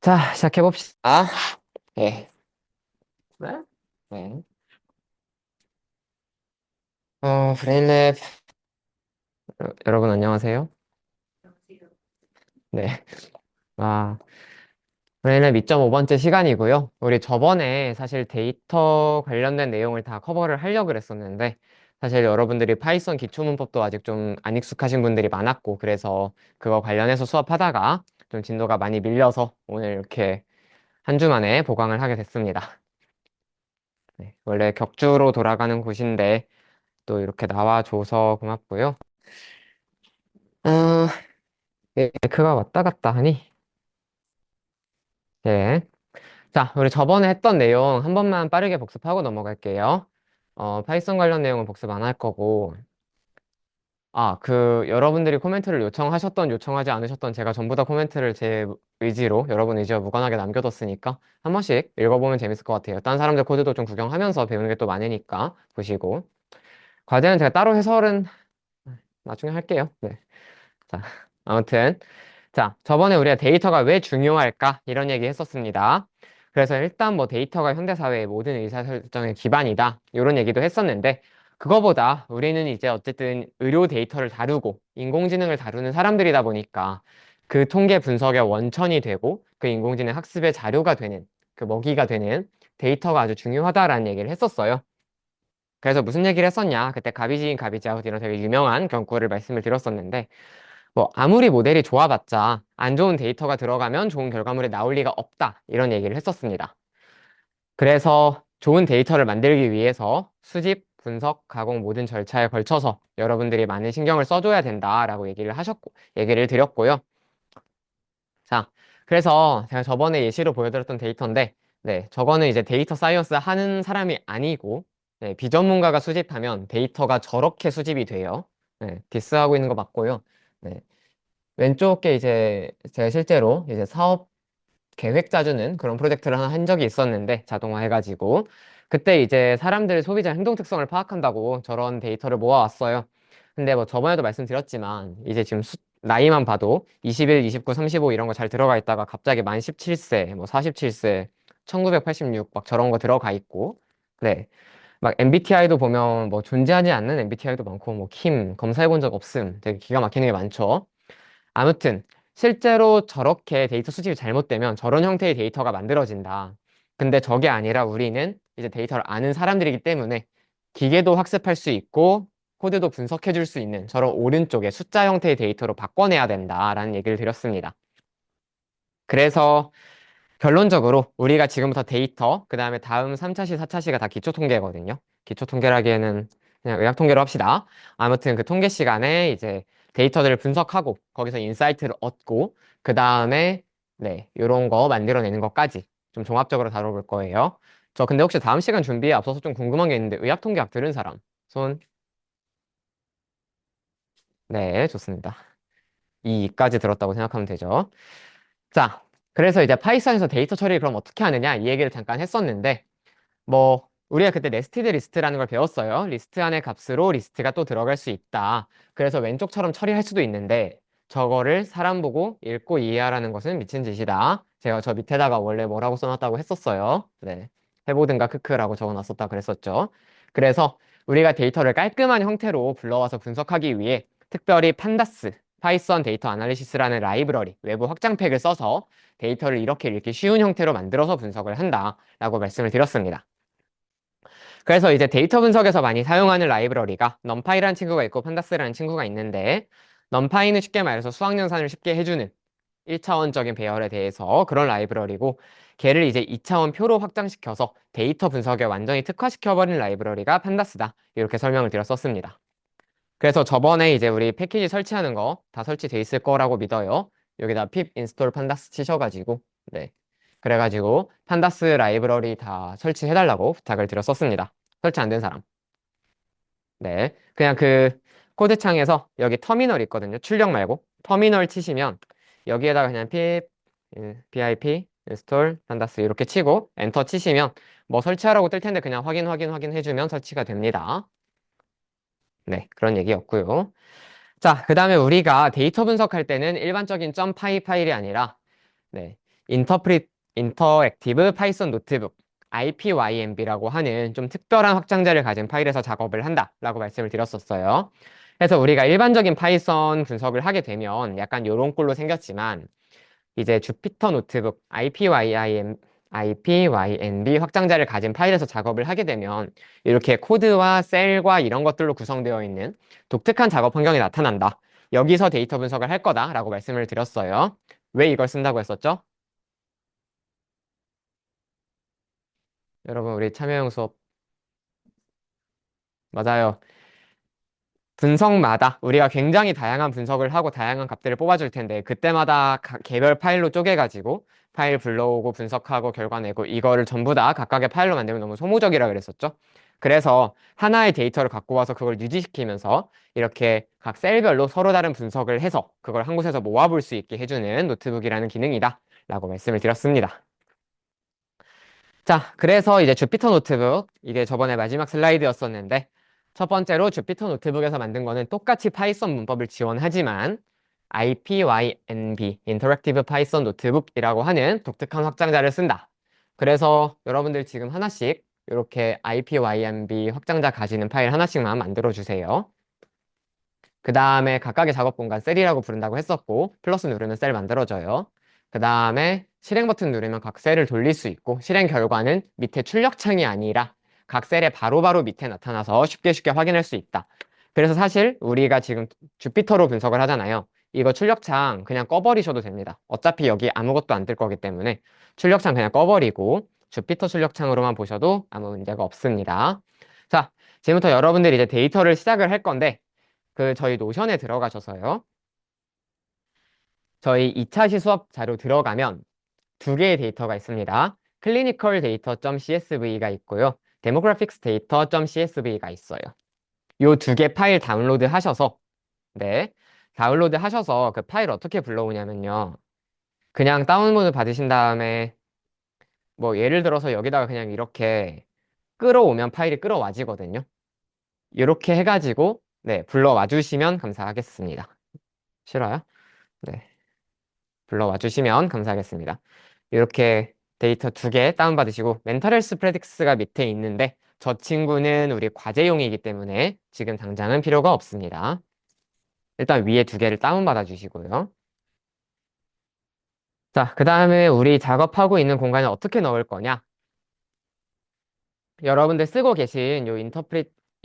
자, 시작해봅시다. 네. 네? 네. 브레인랩, 여러분 안녕하세요. 네. 아, 브레인랩 2.5번째 시간이고요. 우리 저번에 사실 데이터 관련된 내용을 다 커버를 하려고 그랬었는데, 사실 여러분들이 파이썬 기초문법도 아직 좀 안 익숙하신 분들이 많았고, 그래서 그거 관련해서 수업하다가 좀 진도가 많이 밀려서 오늘 이렇게 한 주 만에 보강을 하게 됐습니다. 네. 원래 격주로 돌아가는 곳인데, 또 이렇게 나와줘서 고맙고요. 어, 그가 왔다 갔다 하니? 네. 자, 우리 저번에 했던 내용 한 번만 빠르게 복습하고 넘어갈게요. 파이썬 관련 내용은 복습 안 할 거고, 여러분들이 코멘트를 요청하셨던, 요청하지 않으셨던 제가 전부 다 코멘트를 제 의지로, 여러분 의지와 무관하게 남겨뒀으니까 한 번씩 읽어보면 재밌을 것 같아요. 딴 사람들 코드도 좀 구경하면서 배우는 게 또 많으니까 보시고. 과제는 제가 따로 해설은 나중에 할게요. 네. 자, 아무튼. 자, 저번에 우리가 데이터가 왜 중요할까? 이런 얘기 했었습니다. 그래서 일단 뭐 데이터가 현대사회의 모든 의사결정의 기반이다. 이런 얘기도 했었는데, 그거보다 우리는 이제 어쨌든 의료 데이터를 다루고 인공지능을 다루는 사람들이다 보니까 그 통계 분석의 원천이 되고 그 인공지능 학습의 자료가 되는, 그 먹이가 되는 데이터가 아주 중요하다라는 얘기를 했었어요. 그래서 무슨 얘기를 했었냐? 그때 가비지인 가비지아웃 이런 되게 유명한 경구를 말씀을 드렸었는데, 뭐 아무리 모델이 좋아봤자 안 좋은 데이터가 들어가면 좋은 결과물이 나올 리가 없다 이런 얘기를 했었습니다. 그래서 좋은 데이터를 만들기 위해서 수집, 분석, 가공 모든 절차에 걸쳐서 여러분들이 많은 신경을 써줘야 된다라고 얘기를 드렸고요. 자, 그래서 제가 저번에 예시로 보여드렸던 데이터인데, 네, 저거는 이제 데이터 사이언스 하는 사람이 아니고, 네, 비전문가가 수집하면 데이터가 저렇게 수집이 돼요. 네, 디스하고 있는 거 맞고요. 네, 왼쪽 게 이제 제가 실제로 이제 사업 계획 짜주는 그런 프로젝트를 하나 한 적이 있었는데 자동화 해가지고 그때 이제 사람들 소비자 행동 특성을 파악한다고 저런 데이터를 모아왔어요. 근데 뭐 저번에도 말씀드렸지만 이제 지금 나이만 봐도 21, 29, 35 이런 거 잘 들어가 있다가 갑자기 만 17세, 뭐 47세, 1986 막 저런 거 들어가 있고 네. 막 MBTI도 보면 뭐 존재하지 않는 MBTI도 많고 뭐 킴 검사해 본 적 없음 되게 기가 막히는 게 많죠. 아무튼 실제로 저렇게 데이터 수집이 잘못되면 저런 형태의 데이터가 만들어진다. 근데 저게 아니라 우리는 이제 데이터를 아는 사람들이기 때문에 기계도 학습할 수 있고 코드도 분석해 줄 수 있는 저런 오른쪽에 숫자 형태의 데이터로 바꿔내야 된다라는 얘기를 드렸습니다. 그래서 결론적으로 우리가 지금부터 데이터, 그 다음에 다음 3차시, 4차시가 다 기초통계거든요. 기초통계라기에는 그냥 의학통계로 합시다. 아무튼 그 통계 시간에 이제 데이터들을 분석하고 거기서 인사이트를 얻고 그 다음에 네, 요런 거 만들어내는 것까지 좀 종합적으로 다뤄볼 거예요. 저 근데 혹시 다음 시간 준비에 앞서서 좀 궁금한 게 있는데 의학통계학 들은 사람? 손? 네, 좋습니다. 이까지 들었다고 생각하면 되죠. 자, 그래서 이제 파이썬에서 데이터 처리를 그럼 어떻게 하느냐 이 얘기를 잠깐 했었는데 뭐 우리가 그때 네스티드 리스트라는 걸 배웠어요. 리스트 안의 값으로 리스트가 또 들어갈 수 있다. 그래서 왼쪽처럼 처리할 수도 있는데 저거를 사람 보고 읽고 이해하라는 것은 미친 짓이다. 제가 저 밑에다가 원래 뭐라고 써놨다고 했었어요. 네. 해보든가 크크라고 적어놨었다 그랬었죠. 그래서 우리가 데이터를 깔끔한 형태로 불러와서 분석하기 위해 특별히 판다스, 파이썬 데이터 아날리시스라는 라이브러리, 외부 확장팩을 써서 데이터를 이렇게 읽기 쉬운 형태로 만들어서 분석을 한다라고 말씀을 드렸습니다. 그래서 이제 데이터 분석에서 많이 사용하는 라이브러리가 넘파이라는 친구가 있고 판다스라는 친구가 있는데 넘파이는 쉽게 말해서 수학 연산을 쉽게 해주는 1차원적인 배열에 대해서 그런 라이브러리고 걔를 이제 2차원 표로 확장시켜서 데이터 분석에 완전히 특화시켜버린 라이브러리가 판다스다. 이렇게 설명을 드렸었습니다. 그래서 저번에 이제 우리 패키지 설치하는 거 다 설치돼 있을 거라고 믿어요. 여기다 pip install pandas 치셔가지고 네. 그래가지고 판다스 라이브러리 다 설치해달라고 부탁을 드렸었습니다. 설치 안 된 사람. 네. 그냥 그 코드창에서 여기 터미널 있거든요. 출력 말고. 터미널 치시면 여기에다가 그냥 pip install pandas 이렇게 치고 엔터 치시면 뭐 설치하라고 뜰 텐데 그냥 확인 해주면 설치가 됩니다. 네. 그런 얘기였고요. 자, 그 다음에 우리가 데이터 분석할 때는 일반적인 .py 파일이 아니라 네, 인터액티브 파이썬 노트북 IPYNB라고 하는 좀 특별한 확장자를 가진 파일에서 작업을 한다라고 말씀을 드렸었어요. 그래서 우리가 일반적인 파이썬 분석을 하게 되면 약간 요런 꼴로 생겼지만 이제 주피터 노트북 IPYNB 확장자를 가진 파일에서 작업을 하게 되면 이렇게 코드와 셀과 이런 것들로 구성되어 있는 독특한 작업 환경이 나타난다. 여기서 데이터 분석을 할 거다라고 말씀을 드렸어요. 왜 이걸 쓴다고 했었죠? 여러분, 우리 참여형 수업 맞아요. 분석마다 우리가 굉장히 다양한 분석을 하고 다양한 값들을 뽑아줄 텐데 그때마다 개별 파일로 쪼개가지고 파일 불러오고 분석하고 결과 내고 이거를 전부 다 각각의 파일로 만들면 너무 소모적이라 그랬었죠. 그래서 하나의 데이터를 갖고 와서 그걸 유지시키면서 이렇게 각 셀별로 서로 다른 분석을 해서 그걸 한 곳에서 모아볼 수 있게 해주는 노트북이라는 기능이다 라고 말씀을 드렸습니다. 자, 그래서 이제 주피터 노트북, 이게 저번에 마지막 슬라이드였었는데, 첫 번째로 주피터 노트북에서 만든 거는 똑같이 파이썬 문법을 지원하지만, IPYNB, 인터랙티브 파이썬 노트북이라고 하는 독특한 확장자를 쓴다. 그래서 여러분들 지금 하나씩 이렇게 IPYNB 확장자 가지는 파일 하나씩만 만들어 주세요. 그 다음에 각각의 작업 공간 셀이라고 부른다고 했었고 플러스 누르면 셀 만들어져요. 그 다음에 실행 버튼 누르면 각 셀을 돌릴 수 있고 실행 결과는 밑에 출력창이 아니라 각 셀의 바로바로 밑에 나타나서 쉽게 쉽게 확인할 수 있다. 그래서 사실 우리가 지금 주피터로 분석을 하잖아요. 이거 출력창 그냥 꺼버리셔도 됩니다. 어차피 여기 아무것도 안 뜰 거기 때문에 출력창 그냥 꺼버리고 주피터 출력창으로만 보셔도 아무 문제가 없습니다. 자, 지금부터 여러분들이 이제 데이터를 시작을 할 건데 저희 노션에 들어가셔서요. 저희 2차시 수업 자료 들어가면 두 개의 데이터가 있습니다. 클리니컬 데이터.csv가 있고요. 데모그래픽스 데이터.csv가 있어요. 요 두 개 파일 다운로드 하셔서 네. 다운로드 하셔서 그 파일 어떻게 불러오냐면요. 그냥 다운로드 받으신 다음에 뭐 예를 들어서 여기다가 그냥 이렇게 끌어오면 파일이 끌어와지거든요. 이렇게 해가지고 네, 불러와 주시면 감사하겠습니다. 싫어요? 네. 불러와 주시면 감사하겠습니다. 이렇게 데이터 두 개 다운받으시고 멘탈 헬스 프레딕스가 밑에 있는데 저 친구는 우리 과제용이기 때문에 지금 당장은 필요가 없습니다. 일단 위에 두 개를 다운받아 주시고요. 자, 그 다음에 우리 작업하고 있는 공간에 어떻게 넣을 거냐? 여러분들 쓰고 계신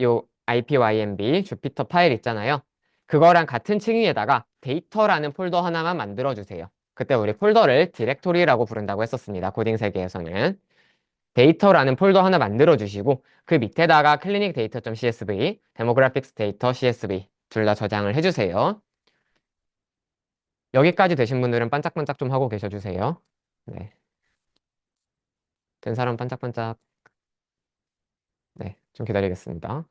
요 IPYNB 주피터 파일 있잖아요. 그거랑 같은 층위에다가 데이터라는 폴더 하나만 만들어 주세요. 그때 우리 폴더를 디렉토리라고 부른다고 했었습니다. 코딩 세계에서는. 데이터라는 폴더 하나 만들어 주시고 그 밑에다가 클리닉 데이터.csv, 데모그래픽스 데이터 CSV 둘 다 저장을 해주세요. 여기까지 되신 분들은 반짝반짝 좀 하고 계셔 주세요. 네. 된 사람 반짝반짝. 네. 좀 기다리겠습니다.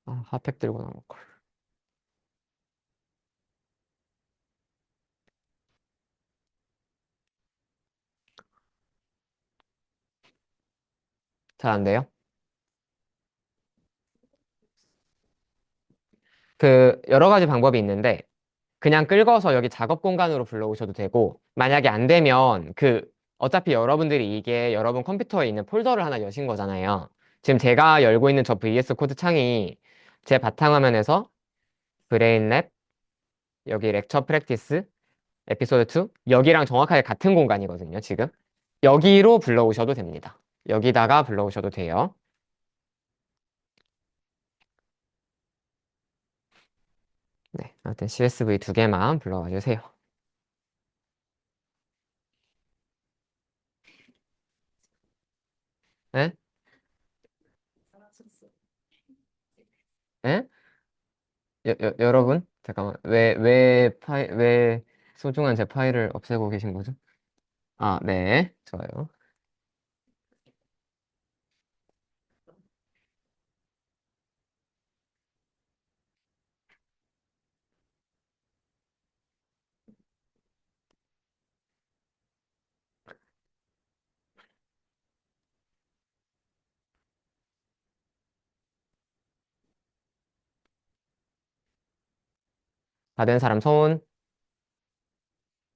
아, 핫팩 들고 나올 걸. 잘 안 돼요? 여러 가지 방법이 있는데 그냥 끌어서 여기 작업 공간으로 불러오셔도 되고 만약에 안 되면 어차피 여러분들이 이게 여러분 컴퓨터에 있는 폴더를 하나 여신 거잖아요. 지금 제가 열고 있는 저 VS 코드 창이 제 바탕화면에서 브레인랩 여기 렉처 프랙티스 에피소드 2 여기랑 정확하게 같은 공간이거든요, 지금. 여기로 불러오셔도 됩니다. 여기다가 불러오셔도 돼요. 네, 아무튼 CSV 두 개만 불러와 주세요. 네? 네? 여러분? 잠깐만. 왜 소중한 제 파일을 없애고 계신 거죠? 아, 네. 좋아요. 다 된 사람 손.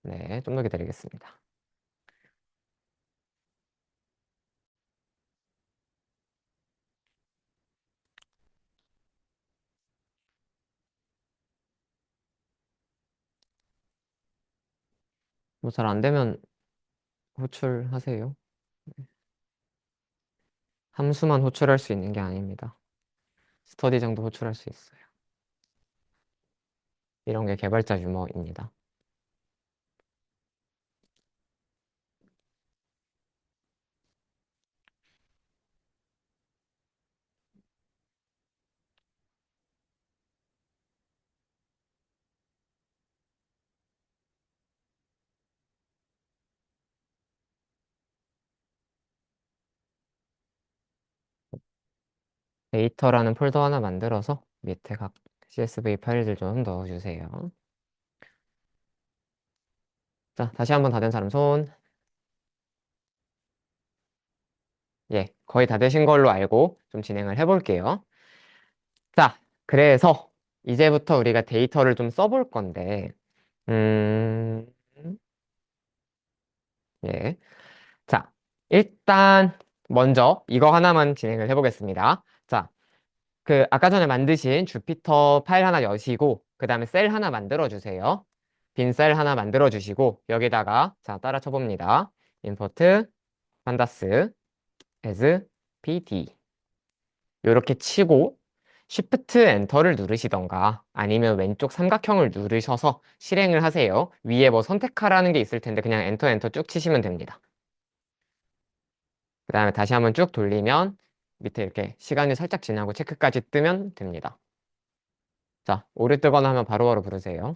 네, 좀 더 기다리겠습니다. 뭐 잘 안 되면 호출하세요. 함수만 호출할 수 있는 게 아닙니다. 스터디정도 호출할 수 있어요. 이런 게 개발자 유머입니다. 데이터라는 폴더 하나 만들어서 밑에 각 CSV 파일들 좀 넣어주세요. 자, 다시 한번 다 된 사람 손. 예, 거의 다 되신 걸로 알고 좀 진행을 해볼게요. 자, 그래서 이제부터 우리가 데이터를 좀 써볼 건데, 음, 예. 자, 일단 먼저 이거 하나만 진행을 해보겠습니다. 자, 그 아까 전에 만드신 주피터 파일 하나 여시고, 그 다음에 셀 하나 만들어 주세요. 빈 셀 하나 만들어 주시고, 여기다가 자, 따라 쳐봅니다. import pandas as pd 이렇게 치고 Shift 엔터를 누르시던가 아니면 왼쪽 삼각형을 누르셔서 실행을 하세요. 위에 뭐 선택하라는 게 있을 텐데 그냥 엔터 엔터 쭉 치시면 됩니다. 그 다음에 다시 한번 쭉 돌리면 밑에 이렇게 시간이 살짝 지나고 체크까지 뜨면 됩니다. 자, 오류 뜨거나 하면 바로바로 부르세요.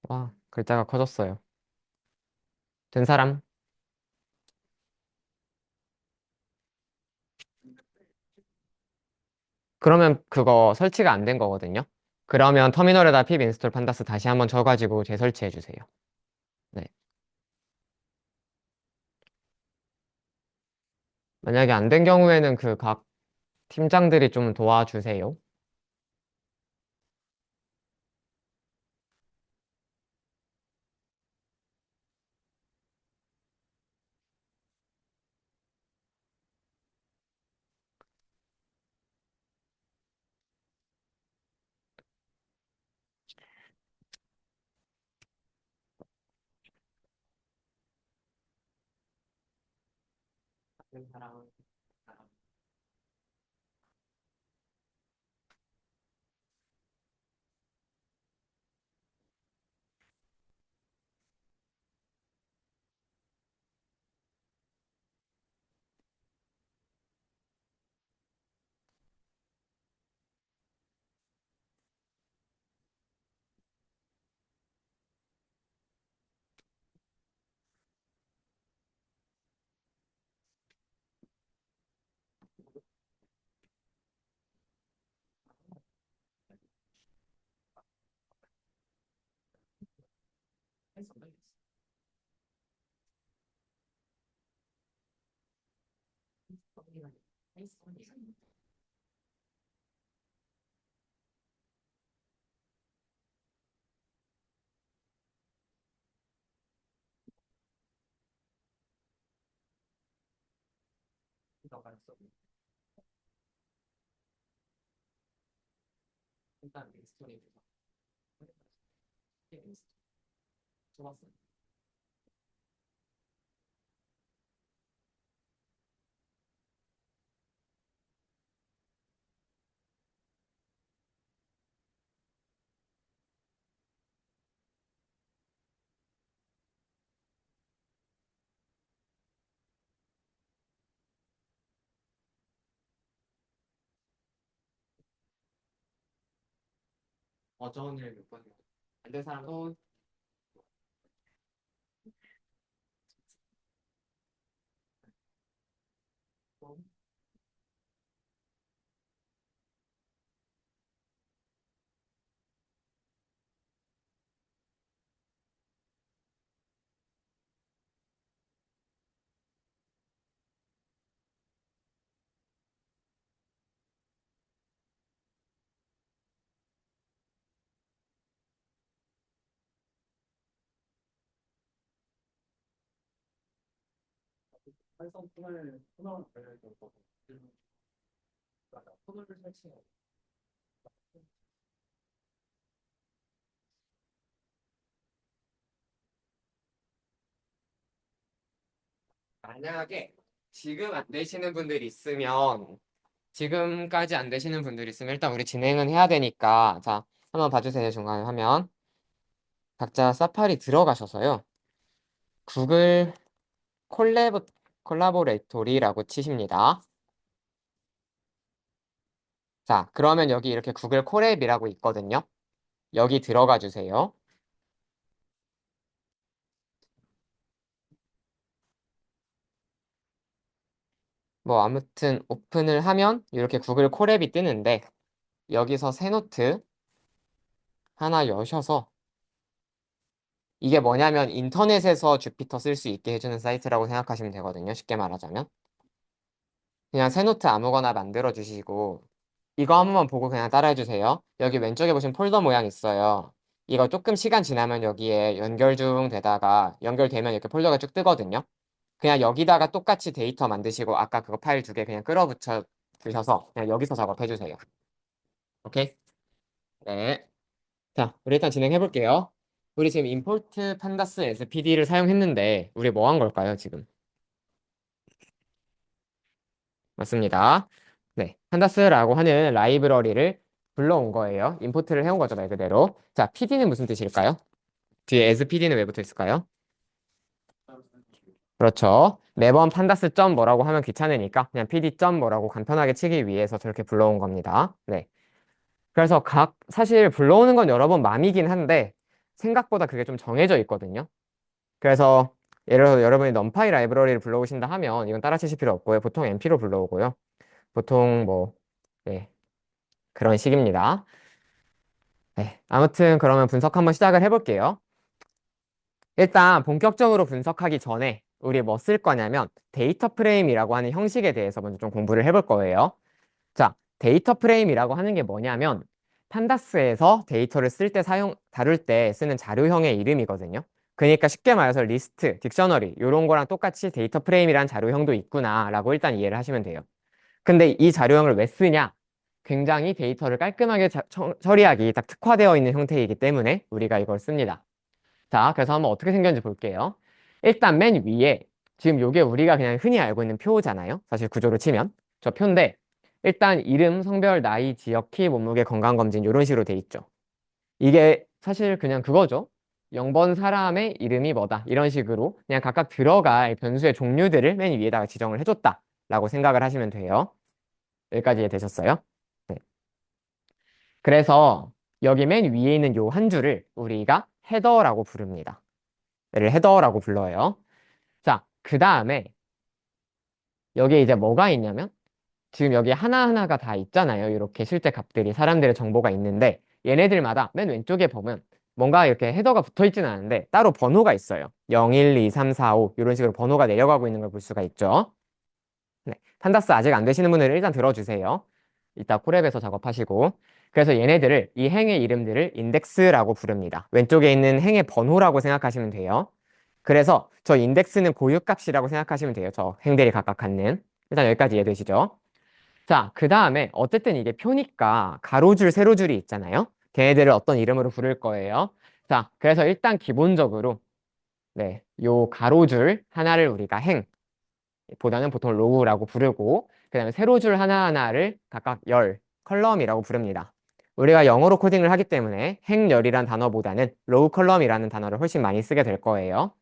와, 글자가 커졌어요. 된 사람? 그러면 그거 설치가 안 된 거거든요. 그러면 터미널에다 pip 인스톨 판다스 다시 한번 쳐가지고 재설치해 주세요. 네. 만약에 안 된 경우에는 그 각 팀장들이 좀 도와주세요. 버전을 몇 번, 안된 사람은 또 활성 토너를 걸려있고 토너를 설치해. 만약에 지금 안 되시는 분들이 있으면 지금까지 안 되시는 분들이 있으면 일단 우리 진행은 해야 되니까 자 한번 봐주세요. 중간에 화면 각자 사파리 들어가셔서요. 구글 콜라보레이토리라고 치십니다. 자 그러면 여기 이렇게 구글 콜앱이라고 있거든요. 여기 들어가 주세요. 뭐 아무튼 오픈을 하면 이렇게 구글 콜앱이 뜨는데 여기서 새 노트 하나 여셔서 이게 뭐냐면 인터넷에서 주피터 쓸 수 있게 해주는 사이트라고 생각하시면 되거든요. 쉽게 말하자면. 그냥 새 노트 아무거나 만들어 주시고 이거 한 번만 보고 그냥 따라해 주세요. 여기 왼쪽에 보시면 폴더 모양 있어요. 이거 조금 시간 지나면 여기에 연결 중 되다가 연결되면 이렇게 폴더가 쭉 뜨거든요. 그냥 여기다가 똑같이 데이터 만드시고 아까 그거 파일 두 개 그냥 끌어붙여 주셔서 그냥 여기서 작업해 주세요. 오케이? 네. 자, 우리 일단 진행해 볼게요. 우리 지금 임포트 판다스 SPD를 사용했는데 우리 뭐 한 걸까요, 지금? 맞습니다. 네, 판다스라고 하는 라이브러리를 불러온 거예요. 임포트를 해온 거죠, 말 그대로. 자, PD는 무슨 뜻일까요? 뒤에 as PD는 왜 붙어 있을까요? 그렇죠. 매번 판다스 점 뭐라고 하면 귀찮으니까 그냥 PD 점 뭐라고 간편하게 치기 위해서 저렇게 불러온 겁니다. 네. 그래서 사실 불러오는 건 여러 번 맘이긴 한데 생각보다 그게 좀 정해져 있거든요. 그래서 예를 들어 여러분이 넘파이 라이브러리를 불러오신다 하면 이건 따라 치실 필요 없고요. 보통 MP로 불러오고요. 보통 뭐, 네, 그런 식입니다. 네, 아무튼 그러면 분석 한번 시작을 해볼게요. 일단 본격적으로 분석하기 전에 우리 뭐 쓸 거냐면 데이터 프레임이라고 하는 형식에 대해서 먼저 좀 공부를 해볼 거예요. 자, 데이터 프레임이라고 하는 게 뭐냐면 판다스에서 데이터를 쓸 때 다룰 때 쓰는 자료형의 이름이거든요. 그러니까 쉽게 말해서 리스트, 딕셔너리 이런 거랑 똑같이 데이터 프레임이란 자료형도 있구나라고 일단 이해를 하시면 돼요. 근데 이 자료형을 왜 쓰냐? 굉장히 데이터를 깔끔하게 처리하기 딱 특화되어 있는 형태이기 때문에 우리가 이걸 씁니다. 자, 그래서 한번 어떻게 생겼는지 볼게요. 일단 맨 위에 지금 요게 우리가 그냥 흔히 알고 있는 표잖아요. 사실 구조로 치면 저 표인데 일단 이름, 성별, 나이, 지역, 키, 몸무게, 건강검진 이런 식으로 돼 있죠. 이게 사실 그냥 그거죠. 0번 사람의 이름이 뭐다 이런 식으로 그냥 각각 들어갈 변수의 종류들을 맨 위에다가 지정을 해줬다라고 생각을 하시면 돼요. 여기까지 이해되셨어요? 네. 그래서 여기 맨 위에 있는 요 한 줄을 우리가 헤더라고 부릅니다. 얘를 헤더라고 불러요. 자, 그 다음에 여기에 이제 뭐가 있냐면 지금 여기 하나하나가 다 있잖아요. 이렇게 실제 값들이 사람들의 정보가 있는데 얘네들마다 맨 왼쪽에 보면 뭔가 이렇게 헤더가 붙어 있지는 않은데 따로 번호가 있어요. 0, 1, 2, 3, 4, 5 이런 식으로 번호가 내려가고 있는 걸 볼 수가 있죠. 네. 판다스 아직 안 되시는 분들은 일단 들어주세요. 이따 콜앱에서 작업하시고. 그래서 얘네들을 이 행의 이름들을 인덱스라고 부릅니다. 왼쪽에 있는 행의 번호라고 생각하시면 돼요. 그래서 저 인덱스는 고유값이라고 생각하시면 돼요. 저 행들이 각각 갖는. 일단 여기까지 이해되시죠? 자, 그 다음에 어쨌든 이게 표니까 가로줄, 세로줄이 있잖아요. 걔네들을 어떤 이름으로 부를 거예요. 자, 그래서 일단 기본적으로 네, 요 가로줄 하나를 우리가 행 보다는 보통 로우라고 부르고 그 다음에 세로줄 하나하나를 각각 열, 컬럼이라고 부릅니다. 우리가 영어로 코딩을 하기 때문에 행열이란 단어보다는 로우 컬럼이라는 단어를 훨씬 많이 쓰게 될 거예요.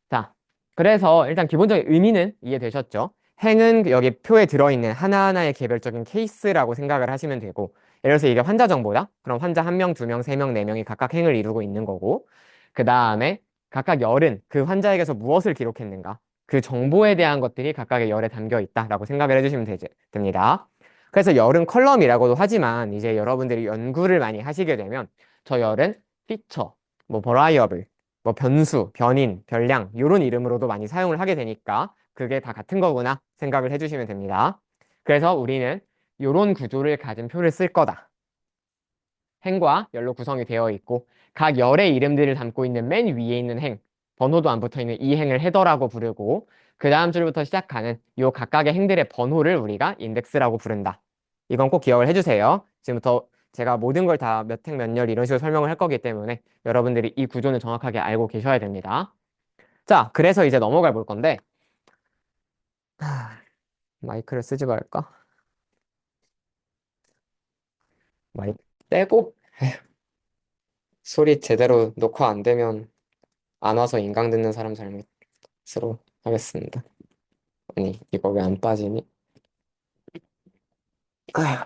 자, 그래서 일단 기본적인 의미는 이해되셨죠? 행은 여기 표에 들어있는 하나하나의 개별적인 케이스라고 생각을 하시면 되고 예를 들어서 이게 환자 정보다. 그럼 환자 1명, 2명, 3명, 4명이 각각 행을 이루고 있는 거고, 그 다음에 각각 열은 그 환자에게서 무엇을 기록했는가? 그 정보에 대한 것들이 각각의 열에 담겨 있다라고 생각을 해주시면 됩니다. 그래서 열은 컬럼이라고도 하지만 이제 여러분들이 연구를 많이 하시게 되면 저 열은 피처, 뭐 버라이어블, 뭐 변수, 변인, 별량 이런 이름으로도 많이 사용을 하게 되니까 그게 다 같은 거구나 생각을 해주시면 됩니다. 그래서 우리는 이런 구조를 가진 표를 쓸 거다. 행과 열로 구성이 되어 있고 각 열의 이름들을 담고 있는 맨 위에 있는 행, 번호도 안 붙어 있는 이 행을 헤더라고 부르고 그 다음 줄부터 시작하는 이 각각의 행들의 번호를 우리가 인덱스라고 부른다. 이건 꼭 기억을 해주세요. 지금부터 제가 모든 걸 다 몇 행 몇 열 이런 식으로 설명을 할 거기 때문에 여러분들이 이 구조는 정확하게 알고 계셔야 됩니다. 자, 그래서 이제 넘어가 볼 건데 마이크를 쓰지 말까? 마이크 떼고 소리 제대로 녹화 안 되면 안 와서 인강 듣는 사람 잘못으로 하겠습니다. 아니, 이거 왜 안 빠지니? 아휴,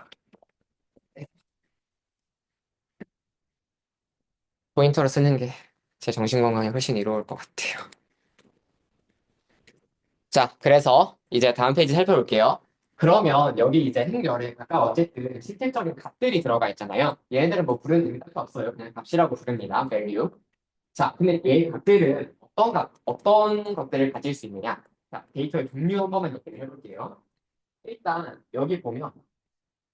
포인터를 쓰는 게 제 정신 건강에 훨씬 이로울 것 같아요. 자, 그래서 이제 다음 페이지 살펴볼게요. 그러면 여기 이제 행렬에 각각 어쨌든 실질적인 값들이 들어가 있잖아요. 얘네들은 뭐 부르는 의미 따로 없어요. 그냥 값이라고 부릅니다. value. 자, 근데 얘 값들은 어떤 것들을 가질 수 있느냐? 자, 데이터의 종류 한 번만 얘기를 해볼게요. 일단 여기 보면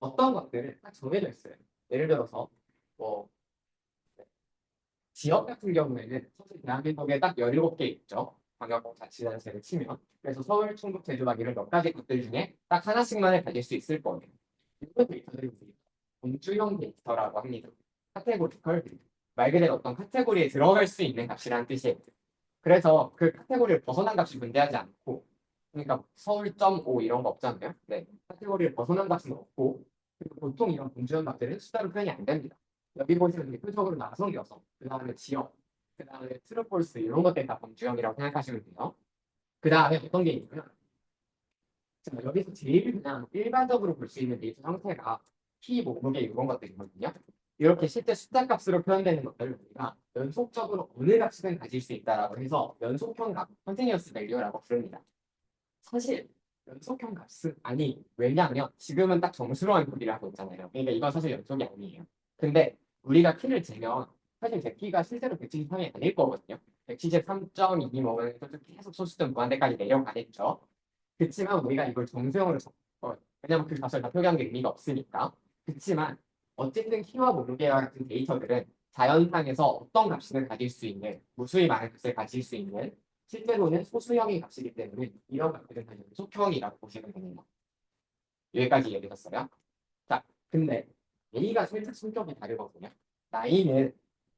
어떤 것들은 딱 정해져 있어요. 예를 들어서 뭐 지역 같은 경우에는 사실 대한민국에 딱 17개 있죠. 광역자치단체를 치면. 그래서 서울, 충북, 제주 막 이런 몇 가지 것들 중에 딱 하나씩만을 가질 수 있을 거예요. 이런 데이터들이 우리 범주형 데이터라고 합니다. 카테고리컬 데이터. 말 그대로 어떤 카테고리에 들어갈 수 있는 값이라는 뜻이에요. 그래서 그 카테고리를 벗어난 값이 존재하지 않고, 그러니까 서울.5 이런 거 없잖아요. 네. 카테고리를 벗어난 값은 없고, 그리고 보통 이런 범주형 값들은 숫자로 표현이 안 됩니다. 여기 보시면 대표적으로 나성 여성, 그 다음에 지역, 그 다음에 트루폴스 이런 것들 다 범주형이라고 생각하시면 돼요. 그 다음에 어떤 게 있냐면 자, 여기서 제일 그냥 일반적으로 볼 수 있는 데이터 형태가 키, 목록의 이런 것들이거든요. 이렇게 실제 숫자 값으로 표현되는 것들을 우리가 연속적으로 어느 값이든 가질 수 있다라고 해서 연속형 값, 컨티뉴어스 밸류라고 부릅니다. 사실 연속형 값은 아니 왜냐하면 지금은 딱 정수로 한 꼴이라 하고 있잖아요. 그러니까 이건 사실 연속이 아니에요. 근데 우리가 키를 재면 사실 제 키가 실제로 173이 아닐 거거든요. 173.2 먹으면 계속 소수점 무한대까지 내려가겠죠. 그렇지만 우리가 이걸 정수형으로 왜냐면 그 값을 다 표기한 게 의미가 없으니까. 그렇지만 어쨌든 키와 목록계와 같은 데이터들은 자연상에서 어떤 값이든 가질 수 있는 무수히 많은 값을 가질 수 있는 실제로는 소수형의 값이기 때문에 이런 값들은 다 연속형이라고 보시면 됩니다. 여기까지 이해되셨어요? 자, 근데 A가 살짝 성격이 다르거든요. 나이는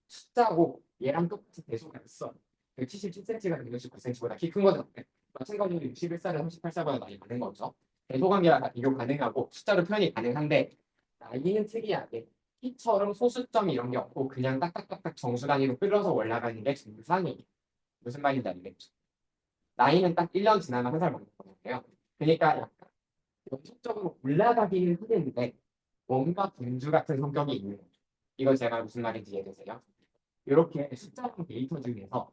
숫자고 얘랑 똑같이 대소가 있어. 177cm가 169cm보다 키 큰 거죠. 마찬가지로 61살은 38살보다 많이 많은 거죠. 대소관계가 다 비교 가능하고 숫자로 표현이 가능한데 나이는 특이하게 키처럼 소수점 이런 게 없고 그냥 딱딱딱딱 정수 단위로 끌어서 올라가는 게 정상이에요. 무슨 말인지 알겠죠? 나이는 딱 1년 지나면 한 살 먹는 거예요. 그러니까 약간 연속적으로 올라가기는 하는데 뭔가 분주 같은 성격이 있는 거죠. 이거 제가 무슨 말인지 이해되세요? 이렇게 숫자형 데이터 중에서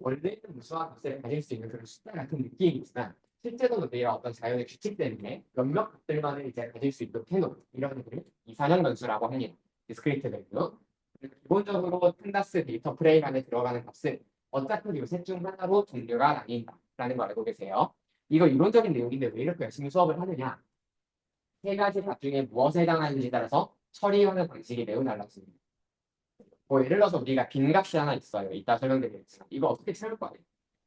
원래는 무수한 값을 가질 수 있는 그런 숫자 같은 느낌이지만 실제로는 내가 어떤 자연의 규칙 때문에 몇몇 값들만을 이제 가질 수 있도록 해놓은 이런 것들을 이산형 변수라고 합니다. 디스크리트 밸류. 기본적으로 펜다스 데이터 프레임 안에 들어가는 값은 어차피 이셋 중 하나로 종류가 나뉜다라는 거 알고 계세요. 이거 이론적인 내용인데 왜 이렇게 열심히 수업을 하느냐? 세 가지 값 중에 무엇에 해당하는지에 따라서 처리하는 방식이 매우 달라집니다. 뭐 예를 들어서 우리가 빈값이 하나 있어요. 이따 설명드리겠지만 이거 어떻게 채울 거예요?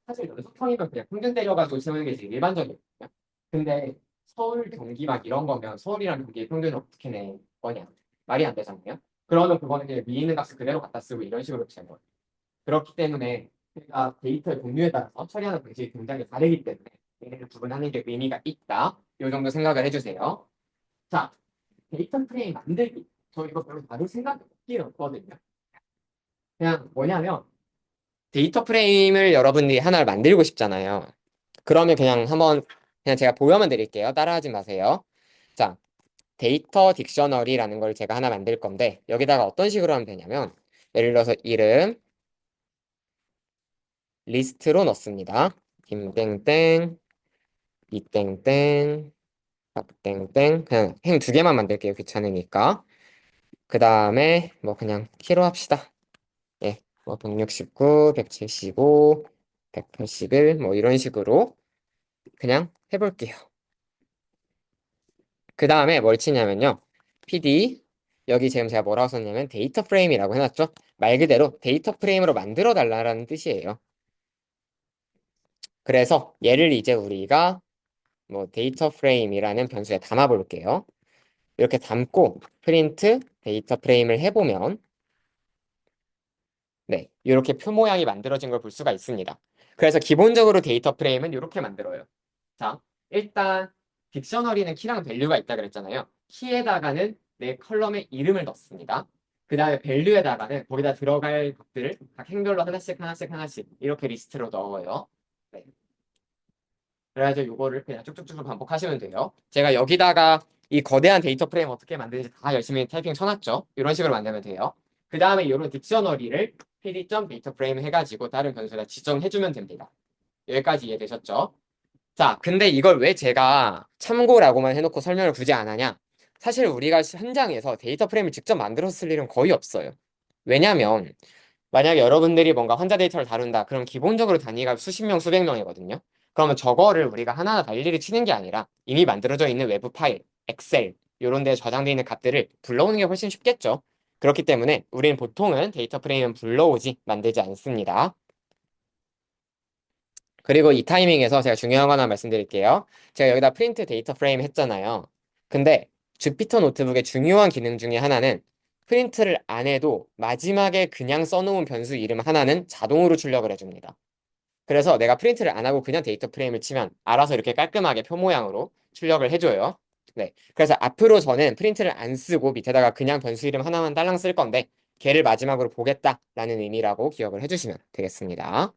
사실 연속형이면 그냥 평균 때려가지고 채우는 게 제일 일반적이거든요. 근데 서울, 경기 막 이런 거면 서울이랑 경기의 평균을 어떻게 내 거냐? 말이 안 되잖아요. 그러면 그거는 그냥 위에 있는 값을 그대로 갖다 쓰고 이런 식으로 채워요. 그렇기 때문에 우리가 데이터의 종류에 따라서 처리하는 방식이 굉장히 다르기 때문에 얘네를 구분하는 게 의미가 있다. 이 정도 생각을 해주세요. 자, 데이터 프레임 만들기. 저 이거 별로 다룰 생각이 없긴 없거든요. 그냥 뭐냐면 데이터 프레임을 여러분들이 하나를 만들고 싶잖아요. 그러면 그냥 한번 그냥 제가 보여만 드릴게요. 따라하지 마세요. 자, 데이터 딕셔너리라는 걸 제가 하나 만들 건데 여기다가 어떤 식으로 하면 되냐면 예를 들어서 이름 리스트로 넣습니다. 김땡땡, 이땡땡, 박땡땡 그냥 행 두 개만 만들게요. 귀찮으니까. 그 다음에 뭐 그냥 키로 합시다. 예, 뭐 169, 175, 181 뭐 이런 식으로 그냥 해볼게요. 그 다음에 뭘 치냐면요. PD 여기 지금 제가 뭐라고 썼냐면 데이터 프레임이라고 해놨죠. 말 그대로 데이터 프레임으로 만들어 달라는 뜻이에요. 그래서 얘를 이제 우리가 뭐 데이터 프레임이라는 변수에 담아 볼게요. 이렇게 담고 프린트 데이터 프레임을 해보면 네, 이렇게 표 모양이 만들어진 걸 볼 수가 있습니다. 그래서 기본적으로 데이터 프레임은 이렇게 만들어요. 자, 일단 딕셔너리는 키랑 밸류가 있다 그랬잖아요. 키에다가는 내 컬럼의 이름을 넣습니다. 그 다음에 밸류에다가는 거기다 들어갈 것들을 각 행별로 하나씩 하나씩 하나씩 이렇게 리스트로 넣어요. 네. 그래가지고 이거를 그냥 쭉쭉쭉 반복하시면 돼요. 제가 여기다가 이 거대한 데이터 프레임 어떻게 만드는지 다 열심히 타이핑 쳐놨죠. 이런 식으로 만들면 돼요. 그 다음에 이런 딕셔너리를 pd.dataFrame 해가지고 다른 변수에다 지정해주면 됩니다. 여기까지 이해되셨죠? 자, 근데 이걸 왜 제가 참고라고만 해놓고 설명을 굳이 안 하냐? 사실 우리가 현장에서 데이터 프레임을 직접 만들었을 일은 거의 없어요. 왜냐면 만약에 여러분들이 뭔가 환자 데이터를 다룬다. 그럼 기본적으로 단위가 수십 명, 수백 명이거든요. 그러면 저거를 우리가 하나하나 다 일일이 치는 게 아니라 이미 만들어져 있는 외부 파일, 엑셀 이런 데에 저장되어 있는 값들을 불러오는 게 훨씬 쉽겠죠. 그렇기 때문에 우리는 보통은 데이터 프레임은 불러오지 만들지 않습니다. 그리고 이 타이밍에서 제가 중요한 거 하나 말씀드릴게요. 제가 여기다 프린트 데이터 프레임 했잖아요. 근데 주피터 노트북의 중요한 기능 중에 하나는 프린트를 안 해도 마지막에 그냥 써놓은 변수 이름 하나는 자동으로 출력을 해줍니다. 그래서 내가 프린트를 안 하고 그냥 데이터 프레임을 치면 알아서 이렇게 깔끔하게 표 모양으로 출력을 해줘요. 네. 그래서 앞으로 저는 프린트를 안 쓰고 밑에다가 그냥 변수 이름 하나만 딸랑 쓸 건데 걔를 마지막으로 보겠다라는 의미라고 기억을 해주시면 되겠습니다.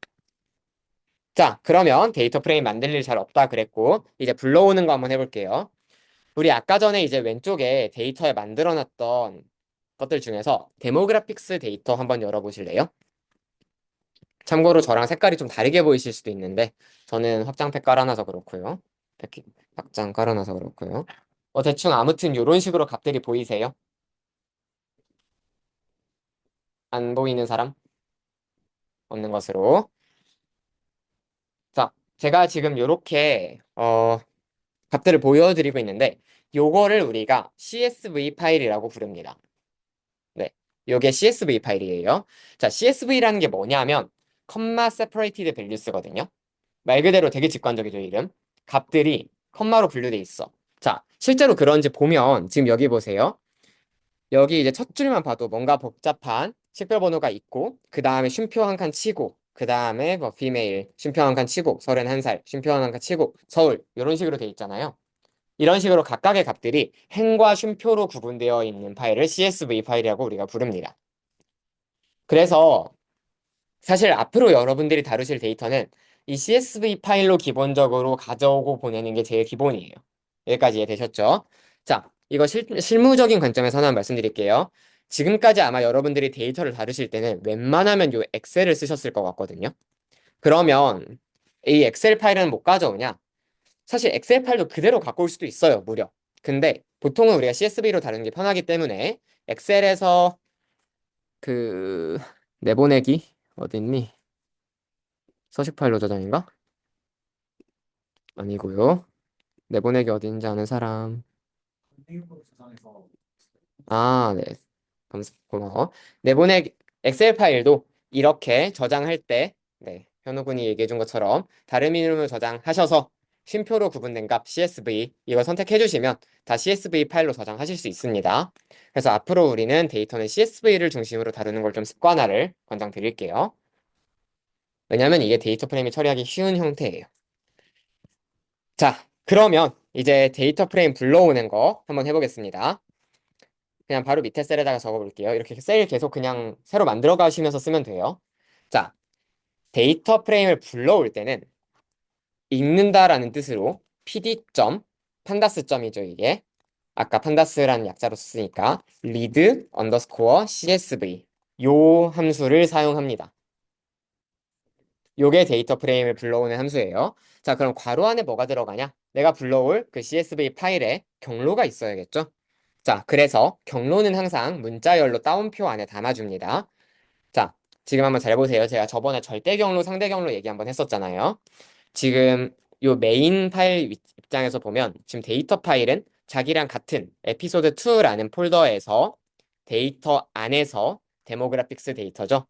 자, 그러면 데이터 프레임 만들 일 잘 없다 그랬고 이제 불러오는 거 한번 해볼게요. 우리 아까 전에 이제 왼쪽에 데이터에 만들어놨던 것들 중에서 데모그래픽스 데이터 한번 열어보실래요? 참고로 저랑 색깔이 좀 다르게 보이실 수도 있는데 저는 확장팩 깔아놔서 그렇고요. 확장 깔아놔서 그렇고요. 대충 아무튼 이런 식으로 값들이 보이세요? 안 보이는 사람? 없는 것으로. 자, 제가 지금 이렇게 값들을 보여드리고 있는데 요거를 우리가 CSV 파일이라고 부릅니다. 네, 요게 CSV 파일이에요. 자, CSV라는 게 뭐냐면 컴마 세퍼레이티드 밸류스거든요. 말 그대로 되게 직관적이죠, 이름. 값들이 컴마로 분류돼 있어. 자, 실제로 그런지 보면 지금 여기 보세요. 여기 이제 첫 줄만 봐도 뭔가 복잡한 식별 번호가 있고 그 다음에 쉼표 한 칸 치고 그 다음에 뭐 비메일 쉼표 한 칸 치고 31살 쉼표 한 칸 치고 서울 이런 식으로 돼 있잖아요. 이런 식으로 각각의 값들이 행과 쉼표로 구분되어 있는 파일을 CSV 파일이라고 우리가 부릅니다. 그래서 사실 앞으로 여러분들이 다루실 데이터는 이 CSV 파일로 기본적으로 가져오고 보내는 게 제일 기본이에요. 여기까지 이해되셨죠? 자, 이거 실무적인 관점에서 하나 말씀드릴게요. 지금까지 아마 여러분들이 데이터를 다루실 때는 웬만하면 요 엑셀을 쓰셨을 것 같거든요. 그러면 이 엑셀 파일은 못 가져오냐? 사실 엑셀 파일도 그대로 갖고 올 수도 있어요, 무려. 근데 보통은 우리가 CSV로 다루는 게 편하기 때문에 엑셀에서 그 내보내기 어딨니? 서식 파일로 저장인가? 아니고요. 내보내기 어딘지 아는 사람. 아, 네. 고마워. 내보내기 엑셀 파일도 이렇게 저장할 때, 네, 현우군이 얘기해 준 것처럼 다른 이름으로 저장하셔서 쉼표로 구분된 값 CSV 이걸 선택해 주시면 다 CSV 파일로 저장하실 수 있습니다. 그래서 앞으로 우리는 데이터는 CSV를 중심으로 다루는 걸 좀 습관화를 권장드릴게요. 왜냐면 이게 데이터 프레임이 처리하기 쉬운 형태예요. 자, 그러면 이제 데이터 프레임 불러오는 거 한번 해보겠습니다. 그냥 바로 밑에 셀에다가 적어볼게요. 이렇게 셀 계속 그냥 새로 만들어 가시면서 쓰면 돼요. 자, 데이터 프레임을 불러올 때는 읽는다라는 뜻으로 pd. 판다스 점이죠, 이게. 아까 판다스라는 약자로 썼으니까 read underscore csv 요 함수를 사용합니다. 요게 데이터 프레임을 불러오는 함수예요. 자, 그럼 괄호 안에 뭐가 들어가냐? 내가 불러올 그 CSV 파일에 경로가 있어야겠죠? 자, 그래서 경로는 항상 문자열로 따옴표 안에 담아줍니다. 자, 지금 한번 잘 보세요. 제가 저번에 절대 경로, 상대 경로 얘기 한번 했었잖아요. 지금 요 메인 파일 입장에서 보면 지금 데이터 파일은 자기랑 같은 에피소드 2라는 폴더에서 데이터 안에서 데모그래픽스 데이터죠.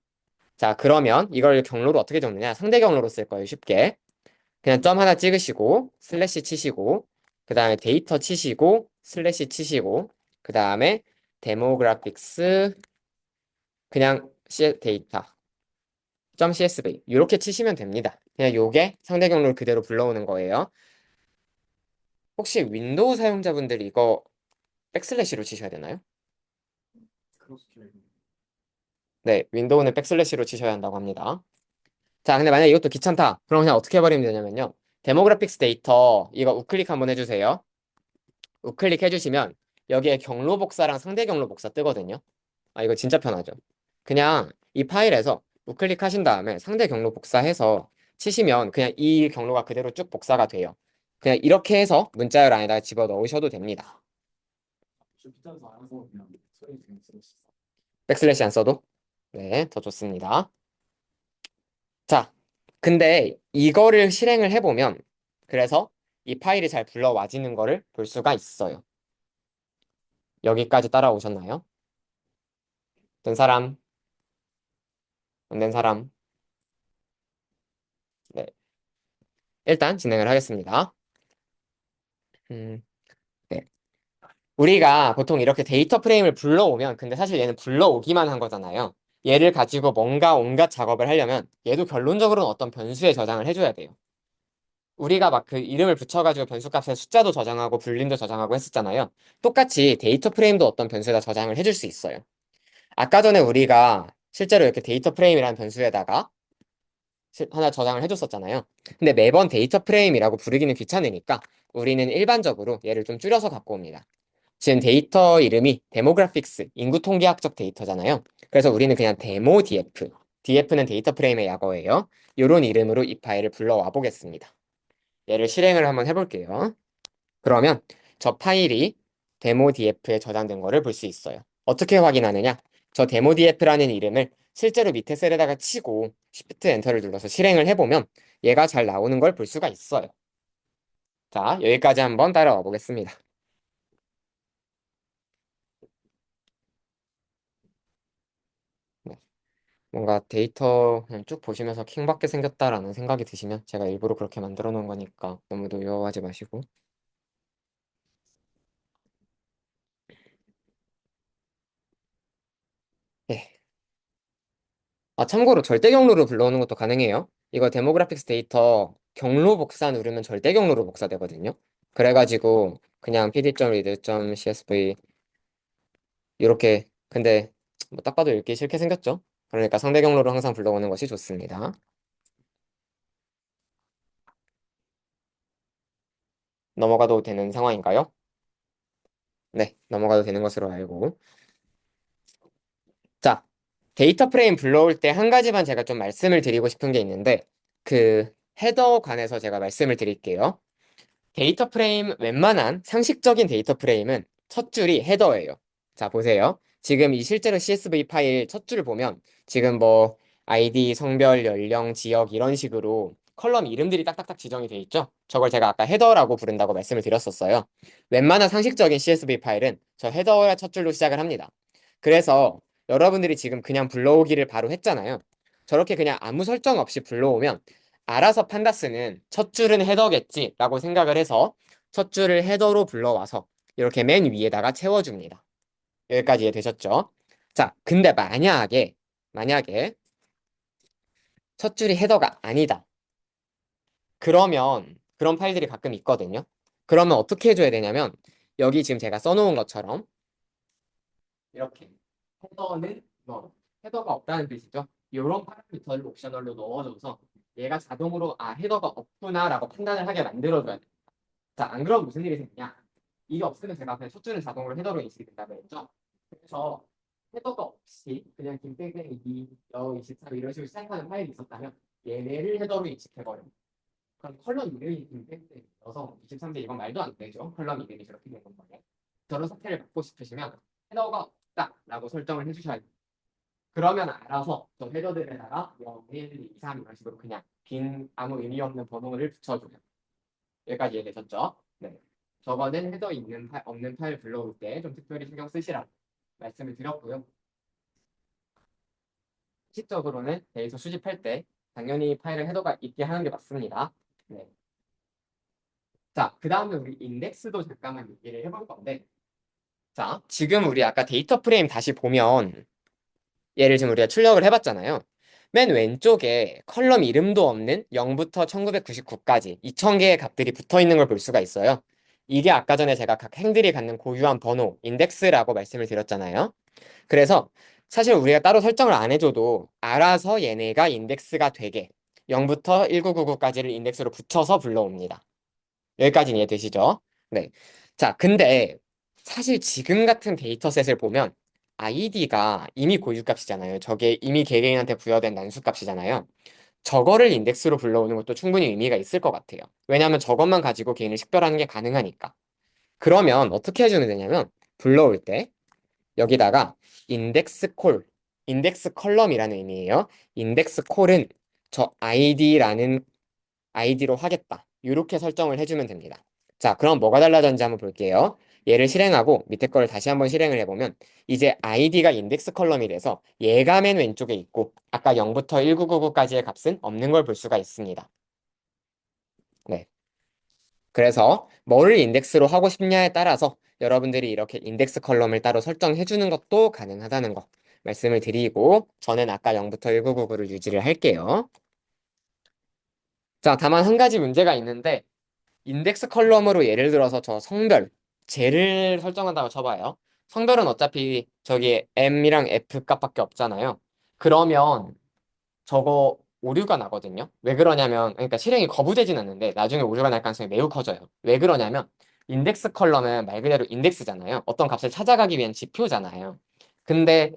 자, 그러면 이걸 경로로 어떻게 적느냐? 상대 경로로 쓸 거예요, 쉽게. 그냥 점 하나 찍으시고, 슬래시 치시고, 그 다음에 데이터 치시고, 슬래시 치시고, 그 다음에 데모그래픽스, 그냥 데이터, 점 CSV. 이렇게 치시면 됩니다. 그냥 요게 상대 경로를 그대로 불러오는 거예요. 혹시 윈도우 사용자분들이 이거 백슬래시로 치셔야 되나요? 네, 윈도우는 백슬래시로 치셔야 한다고 합니다. 자, 근데 만약에 이것도 귀찮다. 그럼 그냥 어떻게 해버리면 되냐면요. 데모그래픽스 데이터 이거 우클릭 한번 해주세요. 우클릭 해주시면 여기에 경로 복사랑 상대 경로 복사 뜨거든요. 아, 이거 진짜 편하죠. 그냥 이 파일에서 우클릭 하신 다음에 상대 경로 복사해서 치시면 그냥 이 경로가 그대로 쭉 복사가 돼요. 그냥 이렇게 해서 문자열 안에다가 집어 넣으셔도 됩니다. 백슬래시 안 써도? 네, 더 좋습니다. 자, 근데 이거를 실행을 해보면 그래서 이 파일이 잘 불러와지는 거를 볼 수가 있어요. 여기까지 따라오셨나요? 된 사람, 안 된 사람. 네, 일단 진행을 하겠습니다. 음, 네. 우리가 보통 이렇게 데이터 프레임을 불러오면 근데 사실 얘는 불러오기만 한 거잖아요. 얘를 가지고 뭔가 온갖 작업을 하려면 얘도 결론적으로는 어떤 변수에 저장을 해줘야 돼요. 우리가 막 그 이름을 붙여가지고 변수값에 숫자도 저장하고 불림도 저장하고 했었잖아요. 똑같이 데이터 프레임도 어떤 변수에다 저장을 해줄 수 있어요. 아까 전에 우리가 실제로 이렇게 데이터 프레임이라는 변수에다가 하나 저장을 해줬었잖아요. 근데 매번 데이터 프레임이라고 부르기는 귀찮으니까 우리는 일반적으로 얘를 좀 줄여서 갖고 옵니다. 지금 데이터 이름이 데모그래픽스, 인구 통계학적 데이터잖아요. 그래서 우리는 그냥 데모 df, df는 데이터 프레임의 약어예요. 이런 이름으로 이 파일을 불러와 보겠습니다. 얘를 실행을 한번 해볼게요. 그러면 저 파일이 데모 df에 저장된 거를 볼 수 있어요. 어떻게 확인하느냐? 저 데모 df라는 이름을 실제로 밑에 셀에다가 치고 Shift 엔터를 눌러서 실행을 해보면 얘가 잘 나오는 걸 볼 수가 있어요. 자, 여기까지 한번 따라와 보겠습니다. 네. 뭔가 데이터 그냥 쭉 보시면서 킹받게 생겼다라는 생각이 드시면 제가 일부러 그렇게 만들어 놓은 거니까 너무 노여워하지 마시고. 네. 아, 참고로 절대 경로로 불러오는 것도 가능해요. 이거 데모그래픽스 데이터 경로 복사 누르면 절대 경로로 복사되거든요. 그래가지고 그냥 pd.read.csv 이렇게 근데 뭐 딱 봐도 읽기 싫게 생겼죠. 그러니까 상대 경로로 항상 불러오는 것이 좋습니다. 넘어가도 되는 상황인가요? 네, 넘어가도 되는 것으로 알고. 자, 데이터 프레임 불러올 때 한 가지만 제가 좀 말씀을 드리고 싶은 게 있는데 그 헤더 관해서 제가 말씀을 드릴게요. 데이터 프레임 웬만한 상식적인 데이터 프레임은 첫 줄이 헤더예요. 자, 보세요. 지금 이 실제로 CSV 파일 첫 줄을 보면 지금 뭐 아이디, 성별, 연령, 지역 이런 식으로 컬럼 이름들이 딱딱딱 지정이 돼 있죠. 저걸 제가 아까 헤더라고 부른다고 말씀을 드렸었어요. 웬만한 상식적인 CSV 파일은 저 헤더의 첫 줄로 시작을 합니다. 그래서 여러분들이 지금 그냥 불러오기를 바로 했잖아요. 저렇게 그냥 아무 설정 없이 불러오면 알아서 판다스는 첫 줄은 헤더겠지라고 생각을 해서 첫 줄을 헤더로 불러와서 이렇게 맨 위에다가 채워줍니다. 여기까지 이해되셨죠? 자, 근데 만약에 첫 줄이 헤더가 아니다. 그러면 그런 파일들이 가끔 있거든요. 그러면 어떻게 해줘야 되냐면 여기 지금 제가 써놓은 것처럼 이렇게 헤더는 헤더가 없다는 뜻이죠. 이런 파라미터를 옵셔널로 넣어줘서 얘가 자동으로 헤더가 없구나라고 판단을 하게 만들어줘야 돼. 자, 안 그러면 무슨 일이 생기냐? 이게 없으면 제가 그냥 첫 줄은 자동으로 헤더로 인식이 된다고 했죠. 그래서 헤더가 없이 그냥 김땡땡 2, 여 23 이런 식으로 시작하는 파일이 있었다면 얘네를 헤더로 인식해버려요. 그럼 컬럼 이름이 김땡땡이어서 23대 이건 말도 안 되죠. 컬럼 이름이 저렇게 된 건데. 저런 사태를 막고 싶으시면 헤더가 없다라고 설정을 해주셔야 돼요. 그러면 알아서 저 헤더들에다가 0, 1, 2, 3 이런 식으로 그냥 빈 아무 의미 없는 번호를 붙여줘요. 여기까지 이해되셨죠? 네. 저거는 헤더 있는 없는 파일 불러올 때 좀 특별히 신경 쓰시라고 말씀을 드렸고요. 실질적으로는 데이터 수집할 때 당연히 파일에 헤더가 있게 하는 게 맞습니다. 네. 자, 그 다음에 우리 인덱스도 잠깐만 얘기를 해볼 건데, 자, 지금 우리 아까 데이터 프레임 다시 보면 얘를 지금 우리가 출력을 해봤잖아요. 맨 왼쪽에 컬럼 이름도 없는 0부터 1999까지 2000개의 값들이 붙어 있는 걸 볼 수가 있어요. 이게 아까 전에 제가 각 행들이 갖는 고유한 번호, 인덱스라고 말씀을 드렸잖아요. 그래서 사실 우리가 따로 설정을 안 해줘도 알아서 얘네가 인덱스가 되게 0부터 1999까지를 인덱스로 붙여서 불러옵니다. 여기까지 이해되시죠? 네. 자, 근데 사실 지금 같은 데이터셋을 보면 id가 이미 고유값이잖아요. 저게 이미 개개인한테 부여된 난수값이잖아요. 저거를 인덱스로 불러오는 것도 충분히 의미가 있을 것 같아요. 왜냐하면 저것만 가지고 개인을 식별하는 게 가능하니까. 그러면 어떻게 해주면 되냐면 불러올 때 여기다가 인덱스 콜, 인덱스 컬럼이라는 의미예요. 인덱스 콜은 저 id라는 id로 하겠다. 이렇게 설정을 해주면 됩니다. 자, 그럼 뭐가 달라졌는지 한번 볼게요. 얘를 실행하고 밑에 거를 다시 한번 실행을 해보면 이제 id가 인덱스 컬럼이 돼서 얘가 맨 왼쪽에 있고 아까 0부터 1999까지의 값은 없는 걸 볼 수가 있습니다. 네. 그래서 뭐를 인덱스로 하고 싶냐에 따라서 여러분들이 이렇게 인덱스 컬럼을 따로 설정해 주는 것도 가능하다는 거 말씀을 드리고 저는 아까 0부터 1999를 유지를 할게요. 자, 다만 한 가지 문제가 있는데 인덱스 컬럼으로 예를 들어서 저 성별, 쟤를 설정한다고 쳐봐요. 성별은 어차피 저기 M이랑 F 값밖에 없잖아요. 그러면 저거 오류가 나거든요. 왜 그러냐면, 그러니까 실행이 거부되진 않는데 나중에 오류가 날 가능성이 매우 커져요. 왜 그러냐면 인덱스 컬럼은 말 그대로 인덱스잖아요. 어떤 값을 찾아가기 위한 지표잖아요. 근데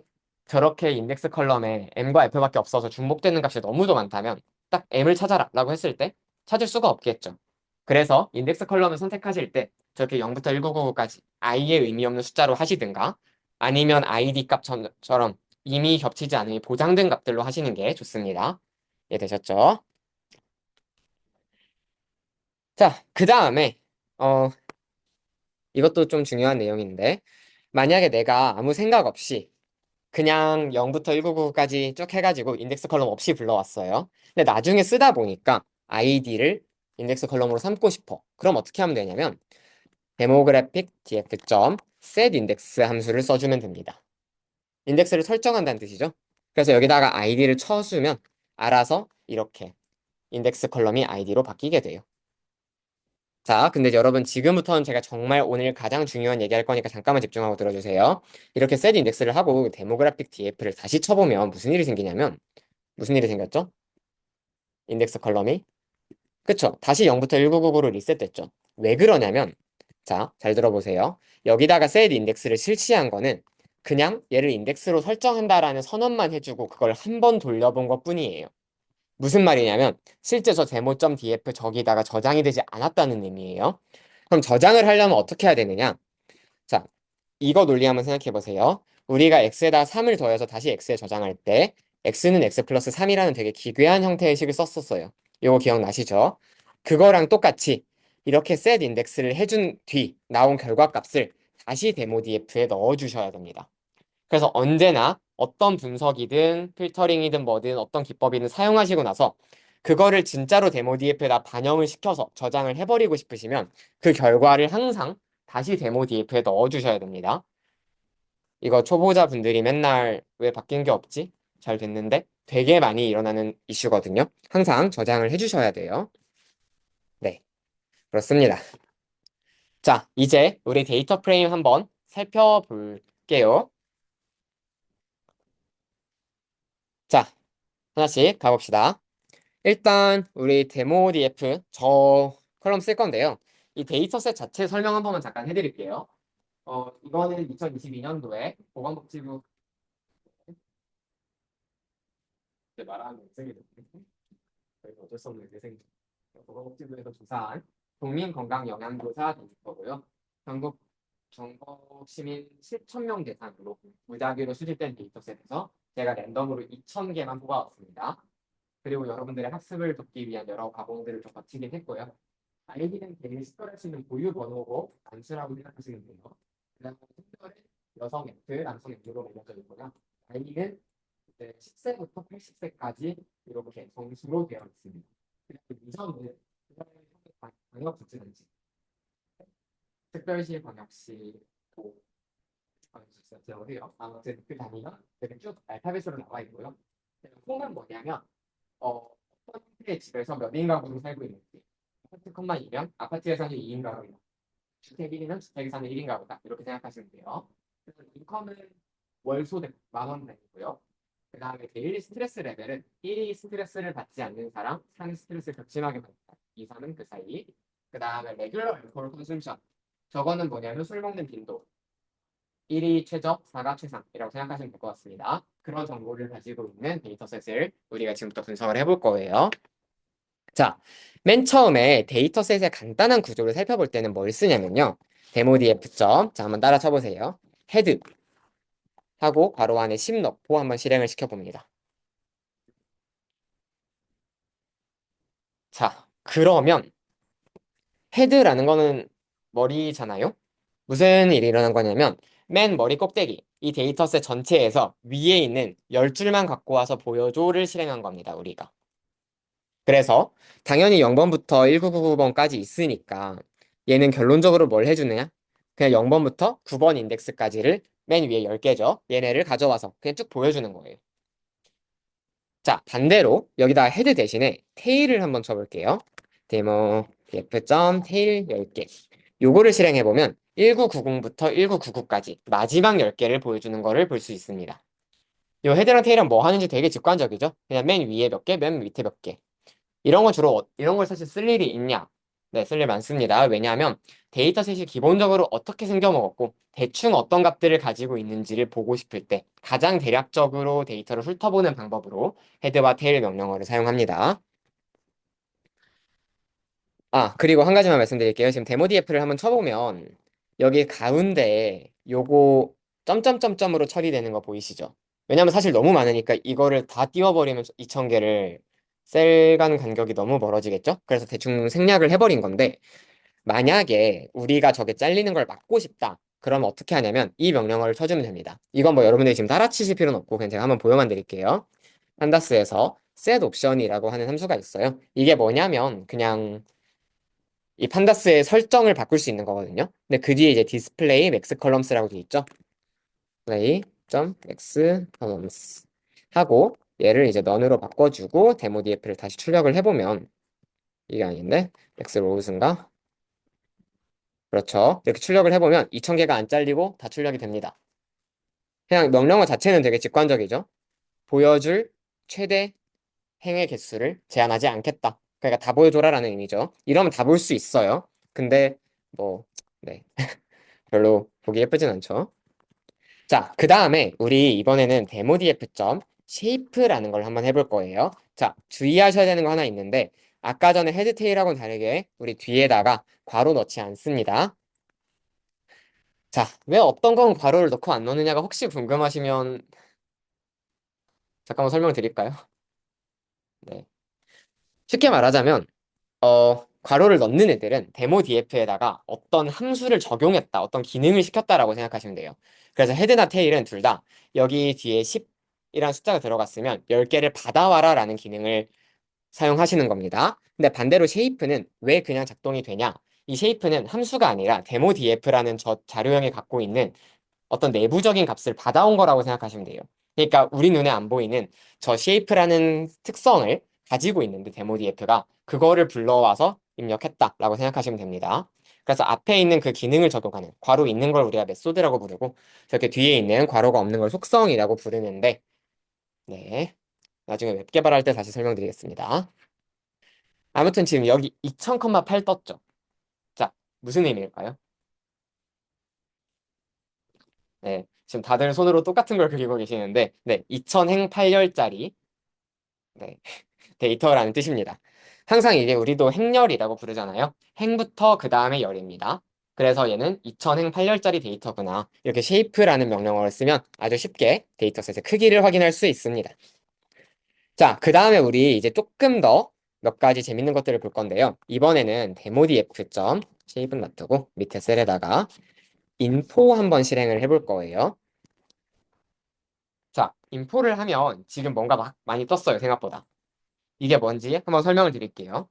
저렇게 인덱스 컬럼에 M과 F밖에 없어서 중복되는 값이 너무도 많다면 딱 M을 찾아라 라고 했을 때 찾을 수가 없겠죠. 그래서 인덱스 컬럼을 선택하실 때 저렇게 0부터 1999까지 i의 의미 없는 숫자로 하시든가 아니면 id 값처럼 이미 겹치지 않으니 보장된 값들로 하시는 게 좋습니다. 이해되셨죠? 자, 그 다음에 이것도 좀 중요한 내용인데 만약에 내가 아무 생각 없이 그냥 0부터 199까지 쭉 해가지고 인덱스 컬럼 없이 불러왔어요. 근데 나중에 쓰다 보니까 id를 인덱스 컬럼으로 삼고 싶어. 그럼 어떻게 하면 되냐면 demographic df.setIndex 함수를 써주면 됩니다. 인덱스를 설정한다는 뜻이죠. 그래서 여기다가 id를 쳐주면 알아서 이렇게 인덱스 컬럼이 id로 바뀌게 돼요. 자, 근데 여러분 지금부터는 제가 정말 오늘 가장 중요한 얘기할 거니까 잠깐만 집중하고 들어주세요. 이렇게 set 인덱스를 하고 데모그래픽 df를 다시 쳐보면 무슨 일이 생기냐면 무슨 일이 생겼죠? 인덱스 컬럼이 그쵸? 다시 0부터 1999로 리셋됐죠. 왜 그러냐면 자, 잘 들어보세요. 여기다가 set 인덱스를 실시한 거는 그냥 얘를 인덱스로 설정한다라는 선언만 해주고 그걸 한 번 돌려본 것뿐이에요. 무슨 말이냐면 실제 저 demo.df 저기다가 저장이 되지 않았다는 의미예요. 그럼 저장을 하려면 어떻게 해야 되느냐? 자, 이거 논리 한번 생각해 보세요. 우리가 x에다 3을 더해서 다시 x에 저장할 때 x는 x 플러스 3이라는 되게 기괴한 형태의 식을 썼었어요. 이거 기억나시죠? 그거랑 똑같이 이렇게 set 인덱스를 해준 뒤 나온 결과값을 다시 데모df에 넣어주셔야 됩니다. 그래서 언제나 어떤 분석이든 필터링이든 뭐든 어떤 기법이든 사용하시고 나서 그거를 진짜로 데모df에다 반영을 시켜서 저장을 해버리고 싶으시면 그 결과를 항상 다시 데모df에 넣어주셔야 됩니다. 이거 초보자분들이 맨날 왜 바뀐 게 없지? 잘 됐는데 되게 많이 일어나는 이슈거든요. 항상 저장을 해주셔야 돼요. 네, 그렇습니다. 자, 이제 우리 데이터 프레임 한번 살펴볼게요. 자, 하나씩 가봅시다. 일단 우리 데모 df 저 컬럼 쓸 건데요. 이 데이터셋 자체 설명 한 번만 잠깐 해드릴게요. 이거는 2022년도에 보건복지부 말하는 생이 어쩔 수 없는 생 보건복지부에서 조사한 국민건강영양조사 데이터고요. 전국 시민 7,000명 대상으로 무작위로 수집된 데이터셋에서 제가 랜덤으로 2,000개만 뽑아왔습니다. 그리고 여러분들의 학습을 돕기 위한 여러 과목들을 좀 거치긴 했고요. 아이디는 개인이 식별할 수 있는 고유 번호고 단수라고 생각하시면 돼요. 그다음에 특별히 여성 F, 남성 F로 나눠져 있고요. 아이디는 10세부터 80세까지 이렇게 정수로 되어 있습니다. 그리고 유저는 광역복지단체, 특별시, 광역시, 도, 광역시라고 해요. 아무튼 그 단위가 이렇게 쭉 알파벳으로 나와 있고요. 홈은 뭐냐면 어떤 형태의 집에서 몇 인 가구로 살고 있는지, 아파트 컷만 2명, 아파트에 사는 2인 가구이다. 주택 1위는 주택에 사는 1인 가구다. 이렇게 생각하시면 돼요. 그래서 인컴은 월 소득 10,000원 되고요. 그 다음에 데일리 스트레스 레벨은 1위 스트레스를 받지 않는 사람, 3위 스트레스를 극심하게 받는다. 2, 3은 그 사이. 그 다음에 레귤러 알코올 컨쓈션. 저거는 뭐냐면 술 먹는 빈도. 1위 최적, 4가 최상이라고 생각하시면 될 것 같습니다. 그런 정보를 가지고 있는 데이터셋을 우리가 지금부터 분석을 해볼 거예요. 자, 맨 처음에 데이터셋의 간단한 구조를 살펴볼 때는 뭘 쓰냐면요. 데모df 점, 자, 한번 따라 쳐보세요. 헤드 하고 괄호 안에 10 넣고 한번 실행을 시켜봅니다. 자, 그러면 헤드라는 거는 머리잖아요. 무슨 일이 일어난 거냐면 맨 머리 꼭대기, 이 데이터셋 전체에서 위에 있는 10줄만 갖고 와서 보여줘를 실행한 겁니다, 우리가. 그래서 당연히 0번부터 1999번까지 있으니까 얘는 결론적으로 뭘 해주느냐? 그냥 0번부터 9번 인덱스까지를 맨 위에 10개죠. 얘네를 가져와서 그냥 쭉 보여주는 거예요. 자, 반대로 여기다 헤드 대신에 테일을 한번 쳐볼게요. 데모 df.tail 10개. 요거를 실행해보면 1990부터 1999까지 마지막 10개를 보여주는 거를 볼 수 있습니다. 요 헤드랑 테일은 뭐 하는지 되게 직관적이죠? 그냥 맨 위에 몇 개, 맨 밑에 몇 개. 이런 거 주로 이런 걸 사실 쓸 일이 있냐? 네, 쓸 일 많습니다. 왜냐하면 데이터셋이 기본적으로 어떻게 생겨먹었고 대충 어떤 값들을 가지고 있는지를 보고 싶을 때 가장 대략적으로 데이터를 훑어보는 방법으로 헤드와 테일 명령어를 사용합니다. 아, 그리고 한 가지만 말씀드릴게요. 지금 데모df를 한번 쳐보면 여기 가운데에 요거 점점점점으로 처리되는 거 보이시죠? 왜냐면 사실 너무 많으니까 이거를 다 띄워버리면 2,000개를 셀 간 간격이 너무 멀어지겠죠? 그래서 대충 생략을 해버린 건데 만약에 우리가 저게 잘리는 걸 막고 싶다. 그러면 어떻게 하냐면 이 명령어를 쳐주면 됩니다. 이건 뭐 여러분들이 지금 따라 치실 필요는 없고 그냥 제가 한번 보여만 드릴게요. 판다스에서 set option이라고 하는 함수가 있어요. 이게 뭐냐면 그냥 이 판다스의 설정을 바꿀 수 있는 거거든요. 근데 그 뒤에 이제 display max columns라고 돼 있죠. display.max columns 하고 얘를 이제 none으로 바꿔주고 데모df를 다시 출력을 해보면 이게 아닌데 max rows인가? 그렇죠. 이렇게 출력을 해보면 2,000개가 안 잘리고 다 출력이 됩니다. 그냥 명령어 자체는 되게 직관적이죠. 보여줄 최대 행의 개수를 제한하지 않겠다. 그러니까 다 보여줘라라는 의미죠. 이러면 다 볼 수 있어요. 근데 뭐 네. 별로 보기 예쁘진 않죠. 자, 그 다음에 우리 이번에는 데모df.점 shape라는 걸 한번 해볼 거예요. 자, 주의하셔야 되는 거 하나 있는데 아까 전에 헤드 테일하고는 다르게 우리 뒤에다가 괄호 넣지 않습니다. 자, 왜 어떤 건 괄호를 넣고 안 넣느냐가 혹시 궁금하시면 잠깐만 설명드릴까요? 네. 쉽게 말하자면 괄호를 넣는 애들은 데모 df에다가 어떤 함수를 적용했다, 어떤 기능을 시켰다라고 생각하시면 돼요. 그래서 헤드나 테일은 둘 다 여기 뒤에 10이라는 숫자가 들어갔으면 10개를 받아와라 라는 기능을 사용하시는 겁니다. 근데 반대로 쉐이프는 왜 그냥 작동이 되냐? 이 쉐이프는 함수가 아니라 데모 df라는 저 자료형이 갖고 있는 어떤 내부적인 값을 받아온 거라고 생각하시면 돼요. 그러니까 우리 눈에 안 보이는 저 shape라는 특성을 가지고 있는데 데모df가 그거를 불러와서 입력했다라고 생각하시면 됩니다. 그래서 앞에 있는 그 기능을 적용하는 괄호 있는 걸 우리가 메소드라고 부르고 저렇게 뒤에 있는 괄호가 없는 걸 속성이라고 부르는데 네, 나중에 웹 개발할 때 다시 설명드리겠습니다. 아무튼 지금 여기 2000,8 떴죠. 자, 무슨 의미일까요? 네, 지금 다들 손으로 똑같은 걸 그리고 계시는데, 네, 2000행 8열짜리 네, 데이터라는 뜻입니다. 항상 이게 우리도 행렬이라고 부르잖아요. 행부터 그 다음에 열입니다. 그래서 얘는 2000행 8열짜리 데이터구나. 이렇게 쉐이프라는 명령어를 쓰면 아주 쉽게 데이터셋의 크기를 확인할 수 있습니다. 자, 그 다음에 우리 이제 조금 더 몇 가지 재밌는 것들을 볼 건데요. 이번에는 데모df 점 쉐입은 놔두고 밑에 셀에다가 인포 한번 실행을 해볼 거예요. 자, 인포를 하면 지금 뭔가 막 많이 떴어요, 생각보다. 이게 뭔지 한번 설명을 드릴게요.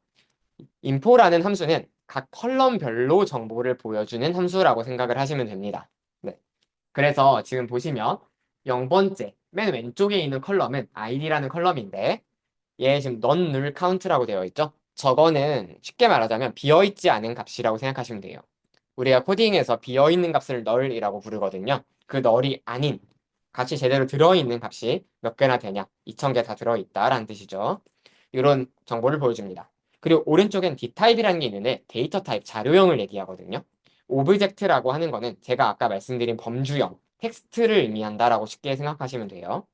인포라는 함수는 각 컬럼별로 정보를 보여주는 함수라고 생각을 하시면 됩니다. 네. 그래서 지금 보시면 0번째 맨 왼쪽에 있는 컬럼은 id라는 컬럼인데 얘 지금 non null count라고 되어 있죠. 저거는 쉽게 말하자면 비어있지 않은 값이라고 생각하시면 돼요. 우리가 코딩에서 비어있는 값을 null이라고 부르거든요. 그 null이 아닌 같이 제대로 들어있는 값이 몇 개나 되냐? 2000개 다 들어있다라는 뜻이죠. 이런 정보를 보여줍니다. 그리고 오른쪽엔 d타입이라는 게 있는데 데이터 타입 자료형을 얘기하거든요. 오브젝트라고 하는 거는 제가 아까 말씀드린 범주형 텍스트를 의미한다라고 쉽게 생각하시면 돼요.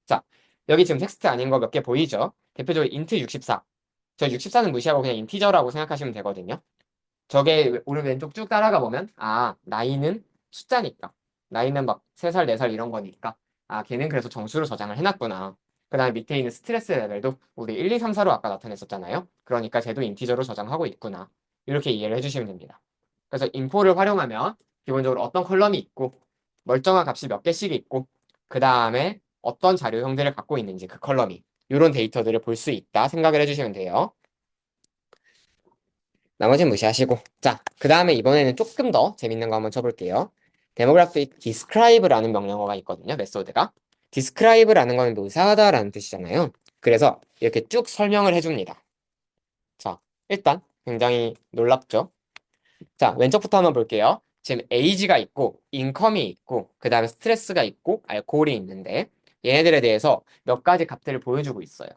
자, 여기 지금 텍스트 아닌 거 몇 개 보이죠? 대표적으로 int 64. 저 64는 무시하고 그냥 인티저라고 생각하시면 되거든요. 저게 오른 왼쪽 쭉 따라가 보면 나이는 숫자니까. 나이는 막 3살, 4살 이런 거니까. 걔는 그래서 정수로 저장을 해놨구나. 그 다음에 밑에 있는 스트레스 레벨도 우리 1, 2, 3, 4로 아까 나타냈었잖아요. 그러니까 쟤도 인티저로 저장하고 있구나. 이렇게 이해를 해주시면 됩니다. 그래서 인포를 활용하면 기본적으로 어떤 컬럼이 있고 멀쩡한 값이 몇 개씩 있고 그 다음에 어떤 자료 형태를 갖고 있는지 그 컬럼이 이런 데이터들을 볼 수 있다 생각을 해주시면 돼요. 나머지는 무시하시고. 자, 그 다음에 이번에는 조금 더 재밌는 거 한번 쳐볼게요. demographic describe라는 명령어가 있거든요. 메소드가. describe라는 건 묘사하다라는 뜻이잖아요. 그래서 이렇게 쭉 설명을 해줍니다. 자, 일단 굉장히 놀랍죠? 자, 왼쪽부터 한번 볼게요. 지금 age가 있고, 인컴이 있고, 그 다음에 스트레스가 있고, 알코올이 있는데, 얘네들에 대해서 몇 가지 값들을 보여주고 있어요.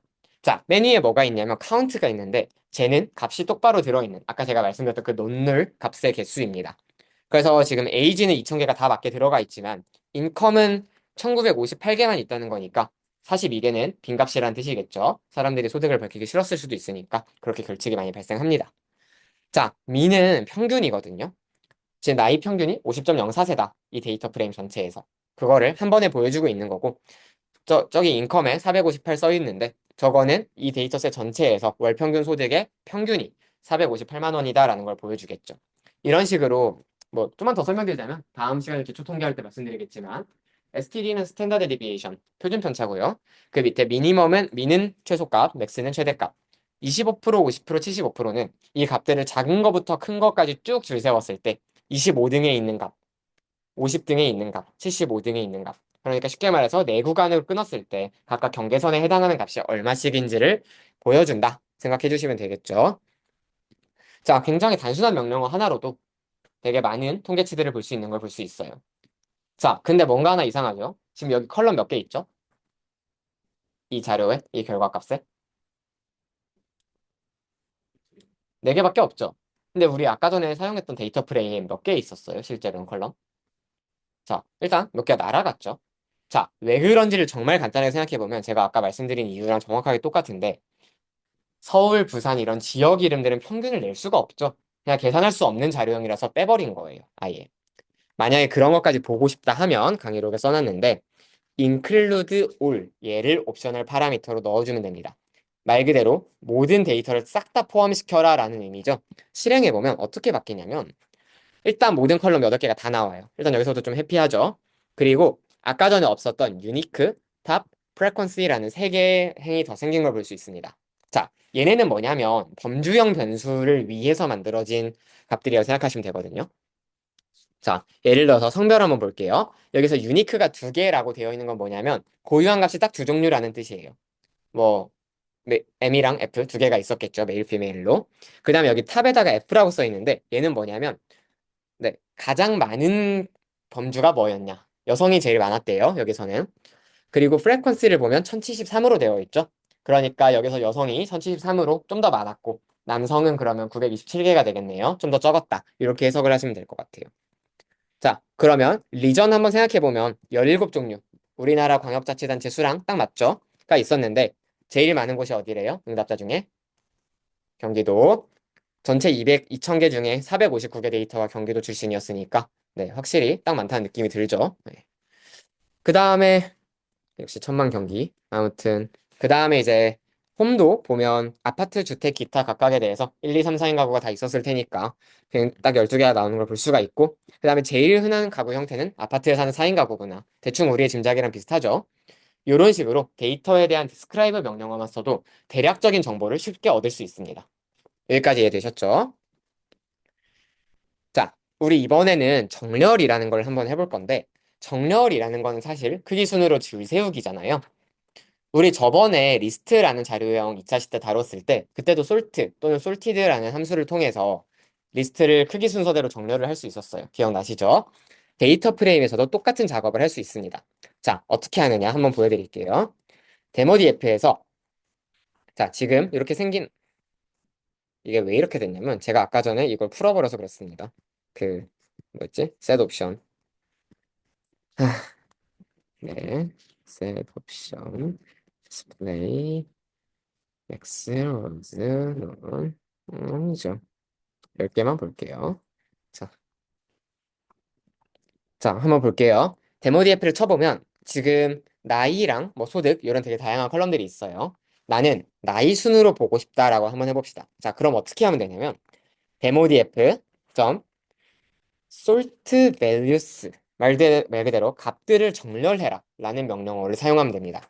자, 맨 위에 뭐가 있냐면 카운트가 있는데, 쟤는 값이 똑바로 들어있는, 아까 제가 말씀드렸던 그 논늘 값의 개수입니다. 그래서 지금 age는 2000개가 다 맞게 들어가 있지만, 인컴은 1958개만 있다는 거니까, 42개는 빈값이라는 뜻이겠죠. 사람들이 소득을 밝히기 싫었을 수도 있으니까, 그렇게 결칙이 많이 발생합니다. 자, 미는 평균이거든요. 지금 나이 평균이 50.04세다. 이 데이터 프레임 전체에서. 그거를 한 번에 보여주고 있는 거고, 저기 인컴에 458 써 있는데, 저거는 이 데이터셋 전체에서 월 평균 소득의 평균이 458만 원이다라는 걸 보여주겠죠. 이런 식으로, 뭐, 좀만 더 설명드리자면, 다음 시간에 기초 통계할 때 말씀드리겠지만, STD는 스탠다드 디비에이션, 표준 편차고요. 그 밑에 미는 최소값, 맥스는 최대값. 25%, 50%, 75%는 이 값들을 작은 거부터 큰 거까지 쭉 줄 세웠을 때 25등에 있는 값, 50등에 있는 값, 75등에 있는 값. 그러니까 쉽게 말해서 네 구간으로 끊었을 때 각각 경계선에 해당하는 값이 얼마씩인지를 보여준다. 생각해 주시면 되겠죠. 자, 굉장히 단순한 명령어 하나로도 되게 많은 통계치들을 볼 수 있는 걸 볼 수 있어요. 자, 근데 뭔가 하나 이상하죠? 지금 여기 컬럼 몇 개 있죠? 이 자료에, 이 결과값에. 네 개밖에 없죠. 근데 우리 아까 전에 사용했던 데이터 프레임 몇 개 있었어요? 실제로는 컬럼. 자, 일단 몇 개가 날아갔죠. 자, 왜 그런지를 정말 간단하게 생각해보면 제가 아까 말씀드린 이유랑 정확하게 똑같은데 서울, 부산 이런 지역 이름들은 평균을 낼 수가 없죠. 그냥 계산할 수 없는 자료형이라서 빼버린 거예요. 아예. 만약에 그런 것까지 보고 싶다 하면 강의록에 써놨는데 include all 얘를 옵셔널 파라미터로 넣어주면 됩니다. 말 그대로 모든 데이터를 싹 다 포함시켜라 라는 의미죠. 실행해보면 어떻게 바뀌냐면 일단 모든 컬럼 8개가 다 나와요. 일단 여기서도 좀 해피하죠. 그리고 아까 전에 없었던 유니크, 탑, 프레퀀시라는 3개의 행이 더 생긴 걸 볼 수 있습니다. 자, 얘네는 뭐냐면 범주형 변수를 위해서 만들어진 값들이라고 생각하시면 되거든요. 자, 예를 들어서 성별 한번 볼게요. 여기서 유니크가 2개라고 되어 있는 건 뭐냐면 고유한 값이 딱 두 종류라는 뜻이에요. 뭐 M이랑 F 2개가 있었겠죠. 메일, 피메일로. 그 다음에 여기 탑에다가 F라고 써 있는데 얘는 뭐냐면 네, 가장 많은 범주가 뭐였냐? 여성이 제일 많았대요, 여기서는. 그리고 프레퀀시를 보면 1073으로 되어 있죠. 그러니까 여기서 여성이 1073으로 좀 더 많았고 남성은 그러면 927개가 되겠네요. 좀 더 적었다. 이렇게 해석을 하시면 될 것 같아요. 자, 그러면 리전 한번 생각해보면 17종류. 우리나라 광역자치단체 수랑 딱 맞죠? 가 있었는데 제일 많은 곳이 어디래요? 응답자 중에? 경기도. 전체 2,000개 중에 459개 데이터가 경기도 출신이었으니까 네, 확실히 딱 많다는 느낌이 들죠. 네. 그 다음에 역시 천만 경기. 아무튼 그 다음에 이제 홈도 보면 아파트, 주택, 기타 각각에 대해서 1, 2, 3, 4인 가구가 다 있었을 테니까 그냥 딱 12개가 나오는 걸 볼 수가 있고 그 다음에 제일 흔한 가구 형태는 아파트에 사는 4인 가구구나. 대충 우리의 짐작이랑 비슷하죠. 이런 식으로 데이터에 대한 디스크라이브 명령어만 써도 대략적인 정보를 쉽게 얻을 수 있습니다. 여기까지 이해되셨죠? 자, 우리 이번에는 정렬이라는 걸 한번 해볼 건데 정렬이라는 거는 사실 크기 순으로 줄 세우기잖아요. 우리 저번에 리스트라는 자료형 2차 시 때 다뤘을 때 그때도 솔트 또는 솔티드라는 함수를 통해서 리스트를 크기 순서대로 정렬을 할 수 있었어요. 기억나시죠? 데이터 프레임에서도 똑같은 작업을 할 수 있습니다. 자, 어떻게 하느냐 한번 보여드릴게요. 데모DF에서 자, 지금 이렇게 생긴 이게 왜 이렇게 됐냐면 제가 아까 전에 이걸 풀어버려서 그렇습니다. 그 뭐였지? 셋 옵션. 네. 셋 옵션 디스플레이 엑스 로즈 론 아니죠. 10개만 볼게요. 자, 자, 한번 볼게요. 데모DF를 쳐보면 지금 나이랑 뭐 소득 이런 되게 다양한 컬럼들이 있어요. 나는 나이 순으로 보고 싶다라고 한번 해봅시다. 자, 그럼 어떻게 하면 되냐면 데모DF 점 sort values 말 그대로 값들을 정렬해라 라는 명령어를 사용하면 됩니다.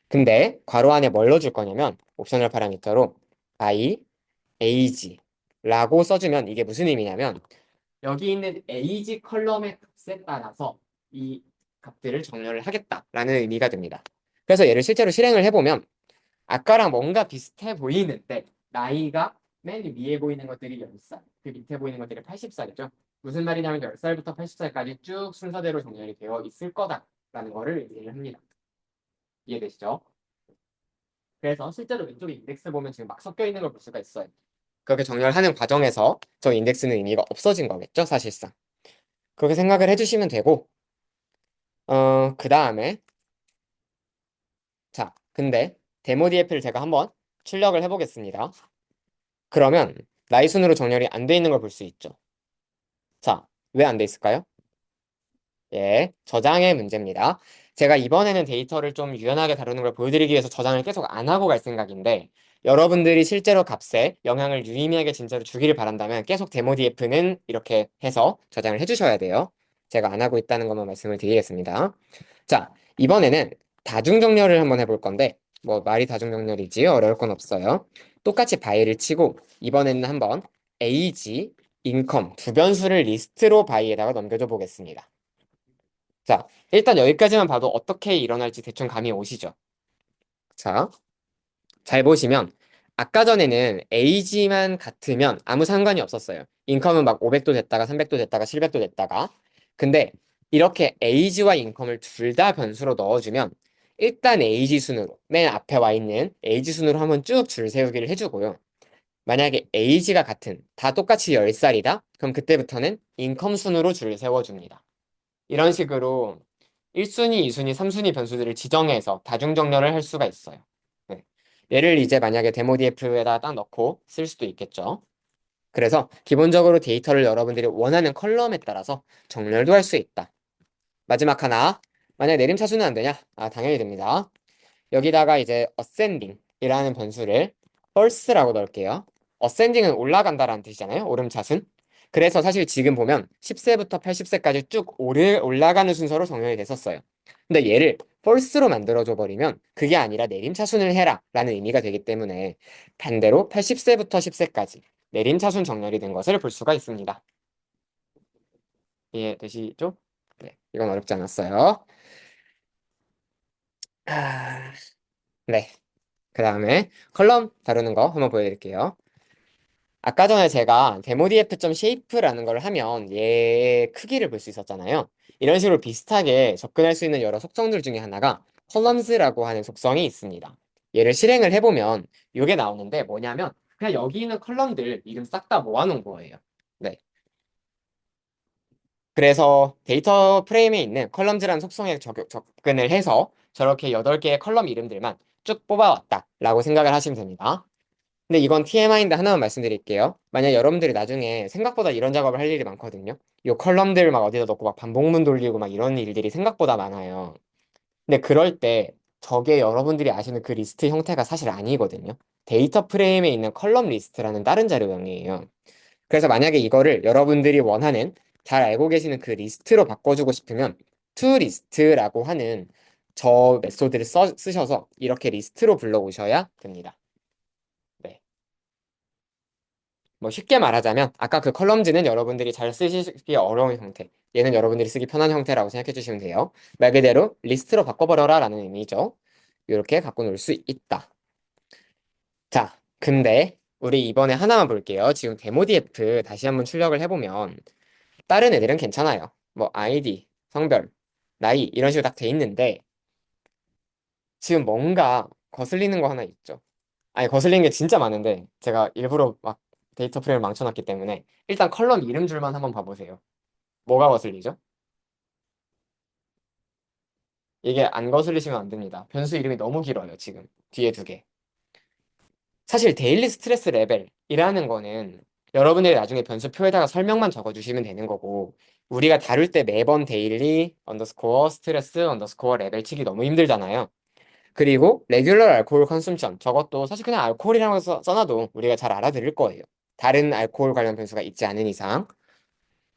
근데 괄호 안에 뭘 넣어줄 거냐면 옵셔널 파라미터로 i, age라고 써주면 이게 무슨 의미냐면 여기 있는 age 컬럼의 값에 따라서 이 값들을 정렬을 하겠다라는 의미가 됩니다. 그래서 얘를 실제로 실행을 해보면 아까랑 뭔가 비슷해 보이는데 나이가 맨 위에 보이는 것들이 10살, 그 밑에 보이는 것들이 80살이죠. 무슨 말이냐면 10살부터 80살까지 쭉 순서대로 정렬이 되어 있을 거다라는 거를 의미를 합니다. 이해되시죠? 그래서 실제로 왼쪽에 인덱스 보면 지금 막 섞여 있는 걸 볼 수가 있어요. 그렇게 정렬하는 과정에서 저 인덱스는 의미가 없어진 거겠죠, 사실상. 그렇게 생각을 해주시면 되고, 그 다음에, 자, 근데 데모DF를 제가 한번 출력을 해보겠습니다. 그러면 나이 순으로 정렬이 안 돼 있는 걸 볼 수 있죠. 자, 왜 안 돼 있을까요? 예, 저장의 문제입니다. 제가 이번에는 데이터를 좀 유연하게 다루는 걸 보여드리기 위해서 저장을 계속 안 하고 갈 생각인데 여러분들이 실제로 값에 영향을 유의미하게 진짜로 주기를 바란다면 계속 데모DF는 이렇게 해서 저장을 해주셔야 돼요. 제가 안 하고 있다는 것만 말씀을 드리겠습니다. 자, 이번에는 다중정렬을 한번 해볼 건데 뭐 말이 다중정렬이지 어려울 건 없어요. 똑같이 바이를 치고 이번에는 한번 age, 인컴 두 변수를 리스트로 바이에다가 넘겨줘 보겠습니다. 자, 일단 여기까지만 봐도 어떻게 일어날지 대충 감이 오시죠? 자, 잘 보시면 아까 전에는 age만 같으면 아무 상관이 없었어요. 인컴은 막 500도 됐다가 300도 됐다가 700도 됐다가 근데 이렇게 age와 인컴을 둘 다 변수로 넣어주면 일단 age 순으로 맨 앞에 와 있는 age 순으로 한번 쭉 줄 세우기를 해주고요. 만약에 age가 같은 다 똑같이 10살이다? 그럼 그때부터는 인컴 순으로 줄을 세워줍니다. 이런 식으로 1순위, 2순위, 3순위 변수들을 지정해서 다중정렬을 할 수가 있어요. 네. 얘를 이제 만약에 데모DF에다 딱 넣고 쓸 수도 있겠죠. 그래서 기본적으로 데이터를 여러분들이 원하는 컬럼에 따라서 정렬도 할 수 있다. 마지막 하나. 만약 내림차순은 안 되냐? 아, 당연히 됩니다. 여기다가 이제 ascending이라는 변수를 first라고 넣을게요. ascending은 올라간다라는 뜻이잖아요. 오름차순. 그래서 사실 지금 보면 10세부터 80세까지 쭉 올라가는 순서로 정렬이 됐었어요. 근데 얘를 first로 만들어줘 버리면 그게 아니라 내림차순을 해라 라는 의미가 되기 때문에 반대로 80세부터 10세까지 내림차순 정렬이 된 것을 볼 수가 있습니다. 이해되시죠? 네, 이건 어렵지 않았어요. 아, 네. 그 다음에 컬럼 다루는 거 한번 보여드릴게요. 아까 전에 제가 demodf.shape라는 걸 하면 얘의 크기를 볼 수 있었잖아요. 이런 식으로 비슷하게 접근할 수 있는 여러 속성들 중에 하나가 columns라고 하는 속성이 있습니다. 얘를 실행을 해보면 이게 나오는데 뭐냐면 그냥 여기 있는 컬럼들 이름 싹 다 모아놓은 거예요. 네. 그래서 데이터 프레임에 있는 컬럼즈라는 속성에 접근을 해서 저렇게 8개의 컬럼 이름들만 쭉 뽑아왔다라고 생각을 하시면 됩니다. 근데 이건 TMI인데 하나만 말씀드릴게요. 만약 여러분들이 나중에 생각보다 이런 작업을 할 일이 많거든요. 이 컬럼들 막 어디다 넣고 막 반복문 돌리고 막 이런 일들이 생각보다 많아요. 근데 그럴 때 저게 여러분들이 아시는 그 리스트 형태가 사실 아니거든요. 데이터 프레임에 있는 컬럼 리스트라는 다른 자료명이에요. 그래서 만약에 이거를 여러분들이 원하는 잘 알고 계시는 그 리스트로 바꿔주고 싶으면 toList라고 하는 저 메소드를 쓰셔서 이렇게 리스트로 불러오셔야 됩니다. 네. 뭐 쉽게 말하자면 아까 그 컬럼즈는 여러분들이 잘 쓰시기 어려운 형태, 얘는 여러분들이 쓰기 편한 형태라고 생각해 주시면 돼요. 말 그대로 리스트로 바꿔버려라 라는 의미죠. 이렇게 갖고 놀 수 있다. 자, 근데 우리 이번에 하나만 볼게요. 지금 데모DF 다시 한번 출력을 해보면 다른 애들은 괜찮아요. 뭐 아이디, 성별, 나이 이런 식으로 딱 돼 있는데 지금 뭔가 거슬리는 거 하나 있죠. 아니 거슬리는 게 진짜 많은데 제가 일부러 막 데이터 프레임을 망쳐놨기 때문에 일단 컬럼 이름 줄만 한번 봐보세요. 뭐가 거슬리죠? 이게 안 거슬리시면 안 됩니다. 변수 이름이 너무 길어요, 지금. 뒤에 두 개. 사실 데일리 스트레스 레벨이라는 거는 여러분들이 나중에 변수표에다가 설명만 적어주시면 되는 거고 우리가 다룰 때 매번 데일리 언더스코어 스트레스 언더스코어 레벨 치기 너무 힘들잖아요. 그리고 레귤러 알코올 컨숨션 저것도 사실 그냥 알코올이라고 써놔도 우리가 잘 알아들을 거예요. 다른 알코올 관련 변수가 있지 않은 이상.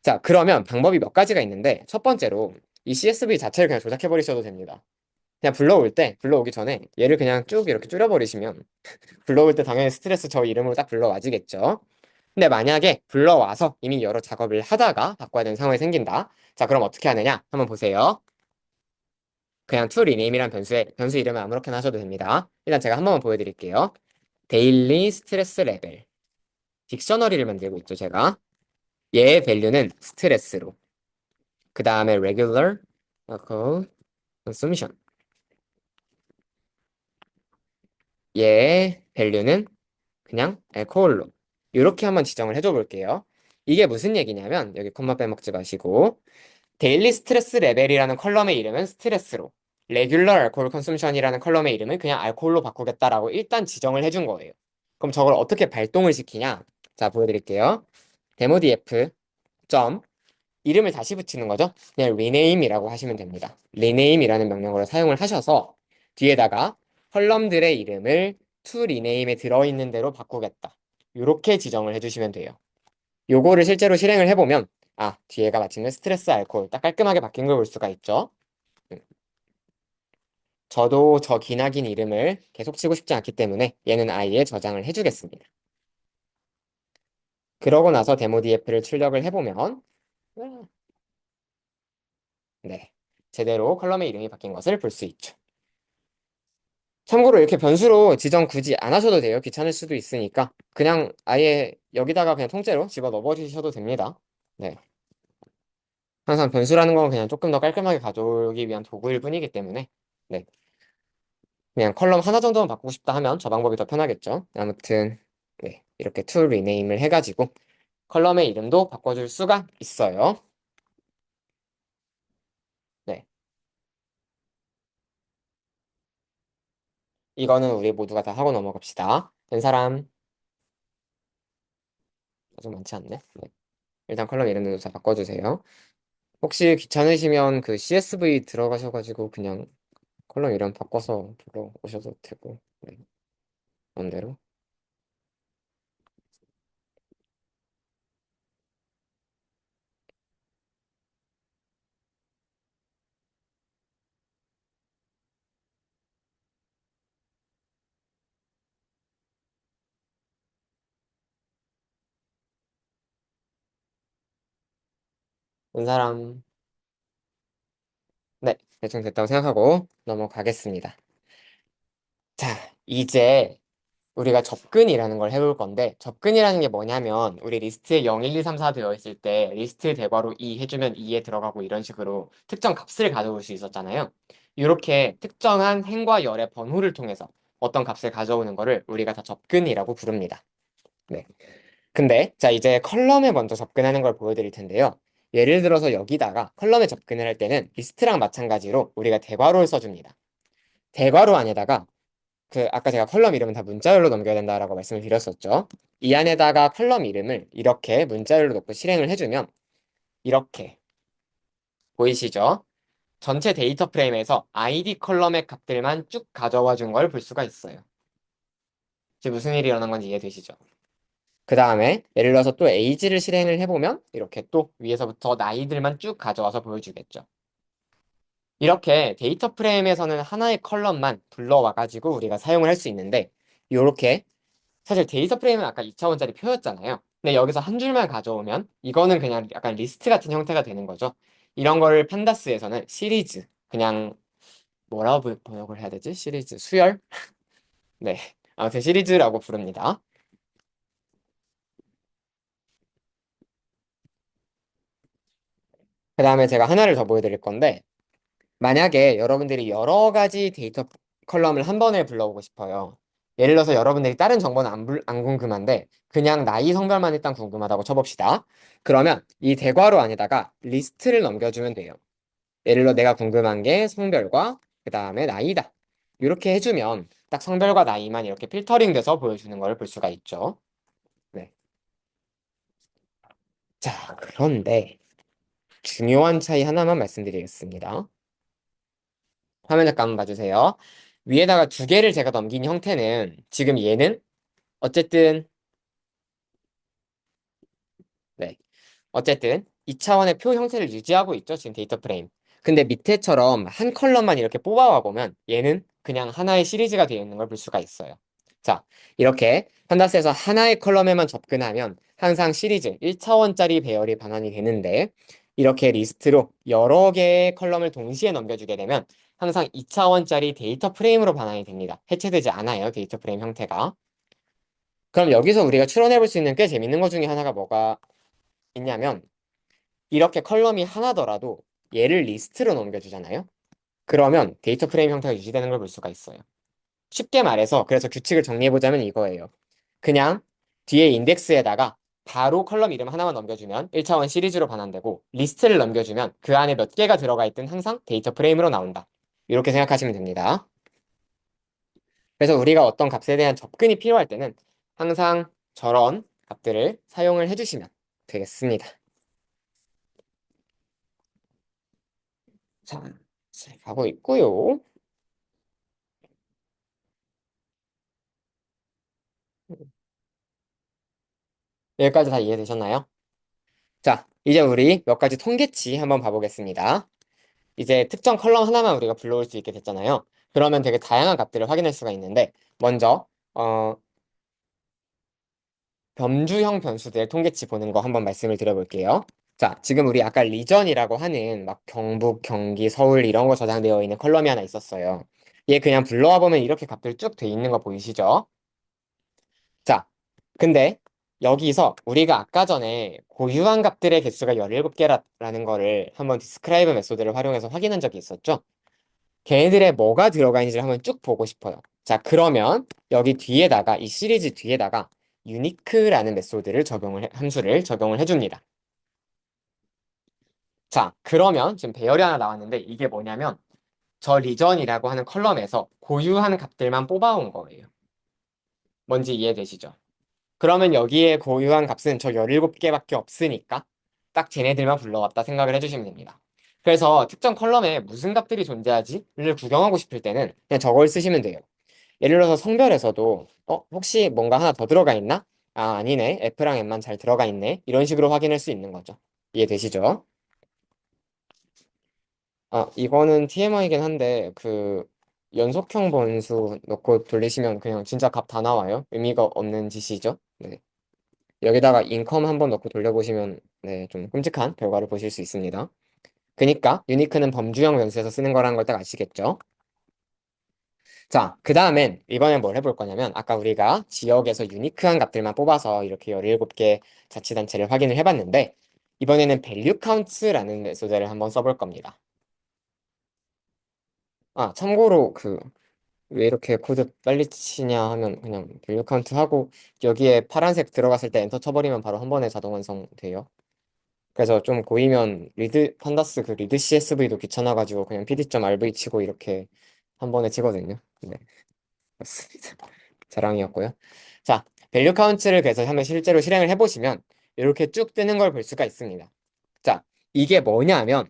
자, 그러면 방법이 몇 가지가 있는데 첫 번째로 이 CSV 자체를 그냥 조작해 버리셔도 됩니다. 그냥 불러오기 전에 얘를 그냥 쭉 이렇게 줄여버리시면 불러올 때 당연히 스트레스 저 이름으로 딱 불러와지겠죠. 근데 만약에 불러와서 이미 여러 작업을 하다가 바꿔야 되는 상황이 생긴다. 자, 그럼 어떻게 하느냐? 한번 보세요. 그냥 to rename이란 변수 이름을 아무렇게나 하셔도 됩니다. 일단 제가 한 번만 보여드릴게요. 데일리 스트레스 레벨 딕셔너리를 만들고 있죠, 제가. 얘의 밸류는 스트레스로. 그 다음에 regular alcohol consumption. 얘의 밸류는 그냥 알코올로. 이렇게 한번 지정을 해줘 볼게요. 이게 무슨 얘기냐면 여기 콤마 빼먹지 마시고 데일리 스트레스 레벨이라는 컬럼의 이름은 스트레스로 레귤러 알코올 컨숨션이라는 컬럼의 이름은 그냥 알코올로 바꾸겠다라고 일단 지정을 해준 거예요. 그럼 저걸 어떻게 발동을 시키냐? 자, 보여드릴게요. 데모df 점 이름을 다시 붙이는 거죠. 그냥 rename이라고 하시면 됩니다. rename이라는 명령어를 사용을 하셔서 뒤에다가 컬럼들의 이름을 to rename에 들어있는 대로 바꾸겠다. 이렇게 지정을 해주시면 돼요. 요거를 실제로 실행을 해보면 뒤에가 마침내 스트레스 알코올 딱 깔끔하게 바뀐 걸 볼 수가 있죠. 음. 저도 저 기나긴 이름을 계속 치고 싶지 않기 때문에 얘는 아예 저장을 해주겠습니다. 그러고 나서 데모df를 출력을 해보면 네, 제대로 컬럼의 이름이 바뀐 것을 볼 수 있죠. 참고로 이렇게 변수로 지정 굳이 안 하셔도 돼요. 귀찮을 수도 있으니까 그냥 아예 여기다가 그냥 통째로 집어 넣어버리셔도 됩니다. 네. 항상 변수라는 건 그냥 조금 더 깔끔하게 가져오기 위한 도구일 뿐이기 때문에 네. 그냥 컬럼 하나 정도만 바꾸고 싶다 하면 저 방법이 더 편하겠죠. 아무튼 네. 이렇게 to rename을 해가지고 컬럼의 이름도 바꿔줄 수가 있어요. 네. 이거는 우리 모두가 다 하고 넘어갑시다. 된 사람 아직 많지 않네. 네. 일단 컬럼 이름도 다 바꿔주세요. 혹시 귀찮으시면 그 CSV 들어가셔가지고 그냥 컬럼 이름 바꿔서 들어오셔도 되고 네. 마음대로. 된 사람 네 대충 됐다고 생각하고 넘어가겠습니다. 자, 이제 우리가 접근이라는 걸 해볼 건데 접근이라는 게 뭐냐면 우리 리스트에 0, 1, 2, 3, 4 되어 있을 때 리스트 대괄호 2 해주면 2에 들어가고 이런 식으로 특정 값을 가져올 수 있었잖아요. 이렇게 특정한 행과 열의 번호를 통해서 어떤 값을 가져오는 거를 우리가 다 접근이라고 부릅니다. 네. 근데 자 이제 컬럼에 먼저 접근하는 걸 보여드릴 텐데요. 예를 들어서 여기다가 컬럼에 접근을 할 때는 리스트랑 마찬가지로 우리가 대괄호를 써줍니다. 대괄호 안에다가 그 아까 제가 컬럼 이름은 다 문자열로 넘겨야 된다라고 말씀을 드렸었죠. 이 안에다가 컬럼 이름을 이렇게 문자열로 넣고 실행을 해주면 이렇게 보이시죠? 전체 데이터 프레임에서 ID 컬럼의 값들만 쭉 가져와 준 걸 볼 수가 있어요. 지금 무슨 일이 일어난 건지 이해되시죠? 그 다음에 예를 들어서 또 age를 실행을 해보면 이렇게 또 위에서부터 나이들만 쭉 가져와서 보여주겠죠. 이렇게 데이터 프레임에서는 하나의 컬럼만 불러와가지고 우리가 사용을 할 수 있는데 이렇게 사실 데이터 프레임은 아까 2차원짜리 표였잖아요. 근데 여기서 한 줄만 가져오면 이거는 그냥 약간 리스트 같은 형태가 되는 거죠. 이런 거를 판다스에서는 시리즈 그냥 뭐라고 번역을 해야 되지? 시리즈 수열? 네. 아무튼 시리즈라고 부릅니다. 그 다음에 제가 하나를 더 보여드릴 건데 만약에 여러분들이 여러 가지 데이터 컬럼을 한 번에 불러오고 싶어요. 예를 들어서 여러분들이 다른 정보는 안 궁금한데 그냥 나이 성별만 일단 궁금하다고 쳐봅시다. 그러면 이 대괄호 안에다가 리스트를 넘겨주면 돼요. 예를 들어 내가 궁금한 게 성별과 그 다음에 나이다. 이렇게 해주면 딱 성별과 나이만 이렇게 필터링 돼서 보여주는 걸 볼 수가 있죠. 네. 자, 그런데 중요한 차이 하나만 말씀드리겠습니다. 화면 잠깐 봐주세요. 위에다가 두 개를 제가 넘긴 형태는 지금 얘는 어쨌든 네. 어쨌든 2차원의 표 형태를 유지하고 있죠. 지금 데이터 프레임. 근데 밑에처럼 한 컬럼만 이렇게 뽑아와 보면 얘는 그냥 하나의 시리즈가 되어 있는 걸 볼 수가 있어요. 자, 이렇게 판다스에서 하나의 컬럼에만 접근하면 항상 시리즈 1차원짜리 배열이 반환이 되는데 이렇게 리스트로 여러 개의 컬럼을 동시에 넘겨주게 되면 항상 2차원짜리 데이터 프레임으로 반환이 됩니다. 해체되지 않아요. 데이터 프레임 형태가. 그럼 여기서 우리가 추론해 볼 수 있는 꽤 재밌는 것 중에 하나가 뭐가 있냐면 이렇게 컬럼이 하나더라도 얘를 리스트로 넘겨주잖아요. 그러면 데이터 프레임 형태가 유지되는 걸 볼 수가 있어요. 쉽게 말해서 그래서 규칙을 정리해보자면 이거예요. 그냥 뒤에 인덱스에다가 바로 컬럼 이름 하나만 넘겨주면 1차원 시리즈로 반환되고 리스트를 넘겨주면 그 안에 몇 개가 들어가 있든 항상 데이터 프레임으로 나온다. 이렇게 생각하시면 됩니다. 그래서 우리가 어떤 값에 대한 접근이 필요할 때는 항상 저런 값들을 사용을 해주시면 되겠습니다. 자, 잘 가고 있고요. 여기까지 다 이해되셨나요? 자, 이제 우리 몇 가지 통계치 한번 봐보겠습니다. 이제 특정 컬럼 하나만 우리가 불러올 수 있게 됐잖아요. 그러면 되게 다양한 값들을 확인할 수가 있는데 먼저 범주형 변수들의 통계치 보는 거 한번 말씀을 드려볼게요. 자, 지금 우리 아까 리전이라고 하는 막 경북, 경기, 서울 이런 거 저장되어 있는 컬럼이 하나 있었어요. 얘 그냥 불러와 보면 이렇게 값들 쭉 돼 있는 거 보이시죠? 자, 근데 여기서 우리가 아까 전에 고유한 값들의 개수가 17개라는 거를 한번 디스크라이브 메소드를 활용해서 확인한 적이 있었죠? 걔네들의 뭐가 들어가 있는지를 한번 쭉 보고 싶어요. 자, 그러면 여기 뒤에다가 이 시리즈 뒤에다가 유니크라는 메소드를 함수를 적용을 해줍니다. 자, 그러면 지금 배열이 하나 나왔는데 이게 뭐냐면 저 리전이라고 하는 컬럼에서 고유한 값들만 뽑아온 거예요. 뭔지 이해되시죠? 그러면 여기에 고유한 값은 저 17개밖에 없으니까 딱 쟤네들만 불러왔다 생각을 해주시면 됩니다. 그래서 특정 컬럼에 무슨 값들이 존재하지를 구경하고 싶을 때는 그냥 저걸 쓰시면 돼요. 예를 들어서 성별에서도 혹시 뭔가 하나 더 들어가 있나? 아, 아니네. F랑 M만 잘 들어가 있네. 이런 식으로 확인할 수 있는 거죠. 이해되시죠? 아, 이거는 TMI이긴 한데 그 연속형 번수 넣고 돌리시면 그냥 진짜 값 다 나와요. 의미가 없는 짓이죠. 네. 여기다가 인컴 한번 넣고 돌려보시면 네, 좀 끔찍한 결과를 보실 수 있습니다. 그니까 유니크는 범주형 변수에서 쓰는 거라는 걸 딱 아시겠죠? 자, 그 다음엔 이번엔 뭘 해볼 거냐면 아까 우리가 지역에서 유니크한 값들만 뽑아서 이렇게 17개 자치단체를 확인을 해봤는데 이번에는 value counts라는 메소드를 한번 써볼 겁니다. 아, 참고로 왜 이렇게 코드 빨리 치냐 하면 그냥 밸류 카운트 하고 여기에 파란색 들어갔을 때 엔터 쳐버리면 바로 한 번에 자동 완성돼요. 그래서 좀 고이면 리드 판다스 그 리드 CSV도 귀찮아가지고 그냥 pd.rv 치고 이렇게 한 번에 치거든요. 네, 맞습니다. 자랑이었고요. 자, 밸류 카운트를 그래서 한번 실제로 실행을 해보시면 이렇게 쭉 뜨는 걸 볼 수가 있습니다. 자, 이게 뭐냐면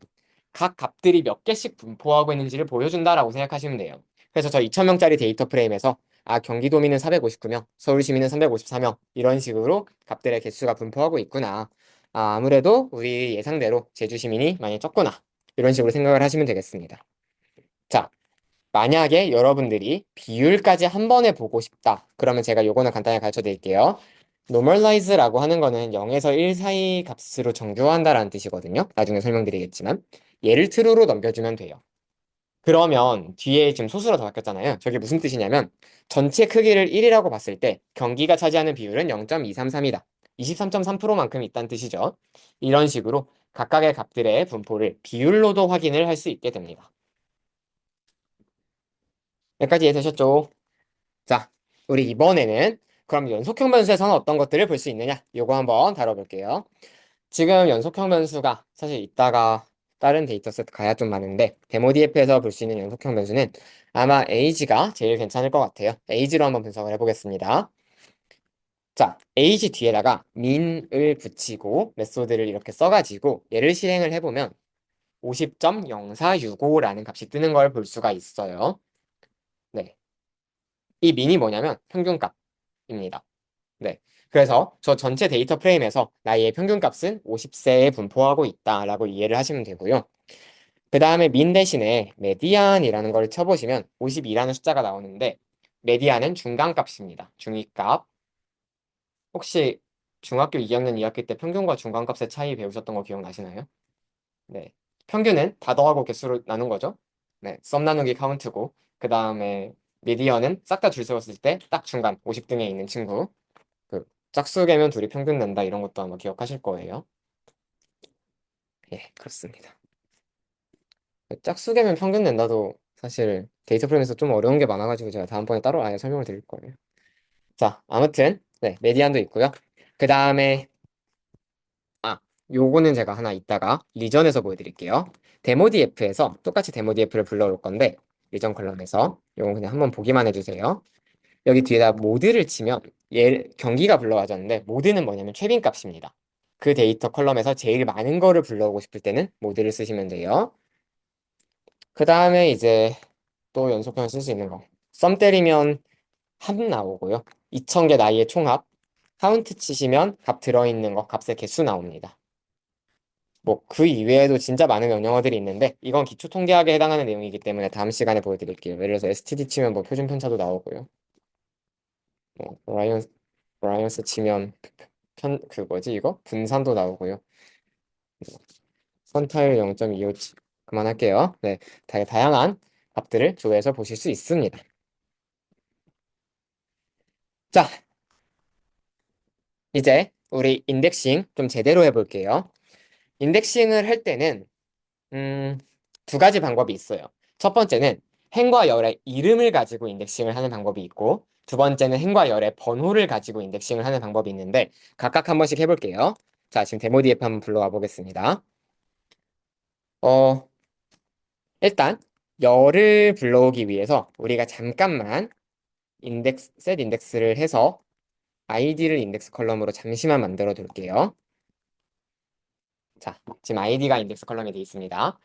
각 값들이 몇 개씩 분포하고 있는지를 보여준다라고 생각하시면 돼요. 그래서 저 2,000명짜리 데이터 프레임에서 경기도민은 459명, 서울시민은 354명 이런 식으로 값들의 개수가 분포하고 있구나. 아무래도 우리 예상대로 제주시민이 많이 적구나. 이런 식으로 생각을 하시면 되겠습니다. 자, 만약에 여러분들이 비율까지 한 번에 보고 싶다. 그러면 제가 요거는 간단히 가르쳐 드릴게요. normalize라고 하는 거는 0에서 1 사이 값으로 정교화한다라는 뜻이거든요. 나중에 설명드리겠지만 얘를 true로 넘겨주면 돼요. 그러면 뒤에 지금 소수로 더 바뀌었잖아요. 저게 무슨 뜻이냐면 전체 크기를 1이라고 봤을 때 경기가 차지하는 비율은 0.233이다. 23.3%만큼 있다는 뜻이죠. 이런 식으로 각각의 값들의 분포를 비율로도 확인을 할 수 있게 됩니다. 여기까지 이해되셨죠? 자, 우리 이번에는 그럼 연속형 변수에서는 어떤 것들을 볼 수 있느냐? 요거 한번 다뤄볼게요. 지금 연속형 변수가 사실 이따가 다른 데이터셋 가야 좀 많은데 데모DF에서 볼 수 있는 연속형 변수는 아마 age가 제일 괜찮을 것 같아요. age로 한번 분석을 해보겠습니다. 자, age 뒤에다가 min을 붙이고 메소드를 이렇게 써가지고 얘를 실행을 해보면 50.0465라는 값이 뜨는 걸 볼 수가 있어요. 네, 이 min이 뭐냐면 평균값입니다. 네. 그래서 저 전체 데이터 프레임에서 나의 평균값은 50세에 분포하고 있다라고 이해를 하시면 되고요. 그 다음에 민 대신에 메디안이라는 걸 쳐보시면 52라는 숫자가 나오는데 메디안은 중간값입니다. 중위값. 혹시 중학교 2학년 2학기 때 평균과 중간값의 차이 배우셨던 거 기억나시나요? 네. 평균은 다 더하고 개수로 나눈 거죠. 네. 썸 나누기 카운트고 그 다음에 메디언은 싹 다 줄 세웠을 때 딱 중간 50등에 있는 친구. 그 짝수개면 둘이 평균 낸다 이런 것도 아마 기억하실 거예요. 예, 그렇습니다. 짝수개면 평균 낸다도 사실 데이터 프레임에서 좀 어려운 게 많아가지고 제가 다음번에 따로 아예 설명을 드릴 거예요. 자, 아무튼 네, 메디안도 있고요. 그 다음에 요거는 제가 하나 이따가 리전에서 보여드릴게요. 데모DF에서 똑같이 데모DF를 불러올 건데 리전 컬럼에서 요건 그냥 한번 보기만 해주세요. 여기 뒤에다 모드를 치면 얘 경기가 불러와졌는데 모드는 뭐냐면 최빈값입니다. 그 데이터 컬럼에서 제일 많은 거를 불러오고 싶을 때는 모드를 쓰시면 돼요. 그 다음에 이제 또 연속형을 쓸 수 있는 거. 썸 때리면 합 나오고요. 2000개 나이의 총합. 카운트 치시면 값 들어있는 거, 값의 개수 나옵니다. 뭐 그 이외에도 진짜 많은 명령어들이 있는데 이건 기초 통계학에 해당하는 내용이기 때문에 다음 시간에 보여드릴게요. 예를 들어서 std 치면 뭐 표준 편차도 나오고요. 뭐 브라이언스 치면 그 뭐지 이거? 분산도 나오고요. 선타일 0.25 그만할게요. 네, 다양한 값들을 조회해서 보실 수 있습니다. 자, 이제 우리 인덱싱 좀 제대로 해볼게요. 인덱싱을 할 때는 음, 두 가지 방법이 있어요. 첫 번째는 행과 열의 이름을 가지고 인덱싱을 하는 방법이 있고 두 번째는 행과 열의 번호를 가지고 인덱싱을 하는 방법이 있는데 각각 한 번씩 해볼게요. 자, 지금 데모DF 한번 불러와 보겠습니다. 어, 일단 열을 불러오기 위해서 우리가 잠깐만 셋 인덱스를 해서 아이디를 인덱스 컬럼으로 잠시만 만들어 둘게요. 자, 지금 아이디가 인덱스 컬럼에 되어 있습니다.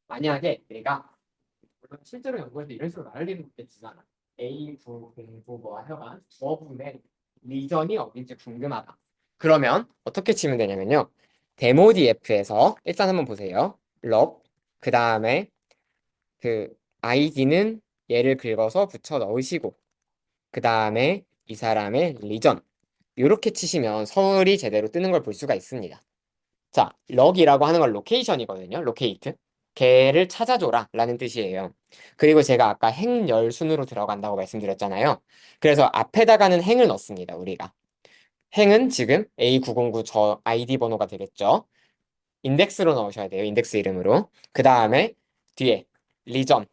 만약에 내가 물론 실제로 연구할 때 이런 식으로 말할 일은 없겠지만 A9 공부 뭐 하여간 부분의 리전이 어딘지 궁금하다. 그러면 어떻게 치면 되냐면요. 데모DF에서 일단 한번 보세요. 럽, 그 다음에 그 아이디는 얘를 긁어서 붙여 넣으시고 그 다음에 이 사람의 리전 이렇게 치시면 서울이 제대로 뜨는 걸 볼 수가 있습니다. 자, 럭이라고 하는 건 로케이션이거든요. 로케이트. 걔를 찾아줘라 라는 뜻이에요. 그리고 제가 아까 행열 순으로 들어간다고 말씀드렸잖아요. 그래서 앞에다가는 행을 넣습니다. 우리가. 행은 지금 A909 저 아이디 번호가 되겠죠. 인덱스로 넣으셔야 돼요. 인덱스 이름으로. 그 다음에 뒤에 리전.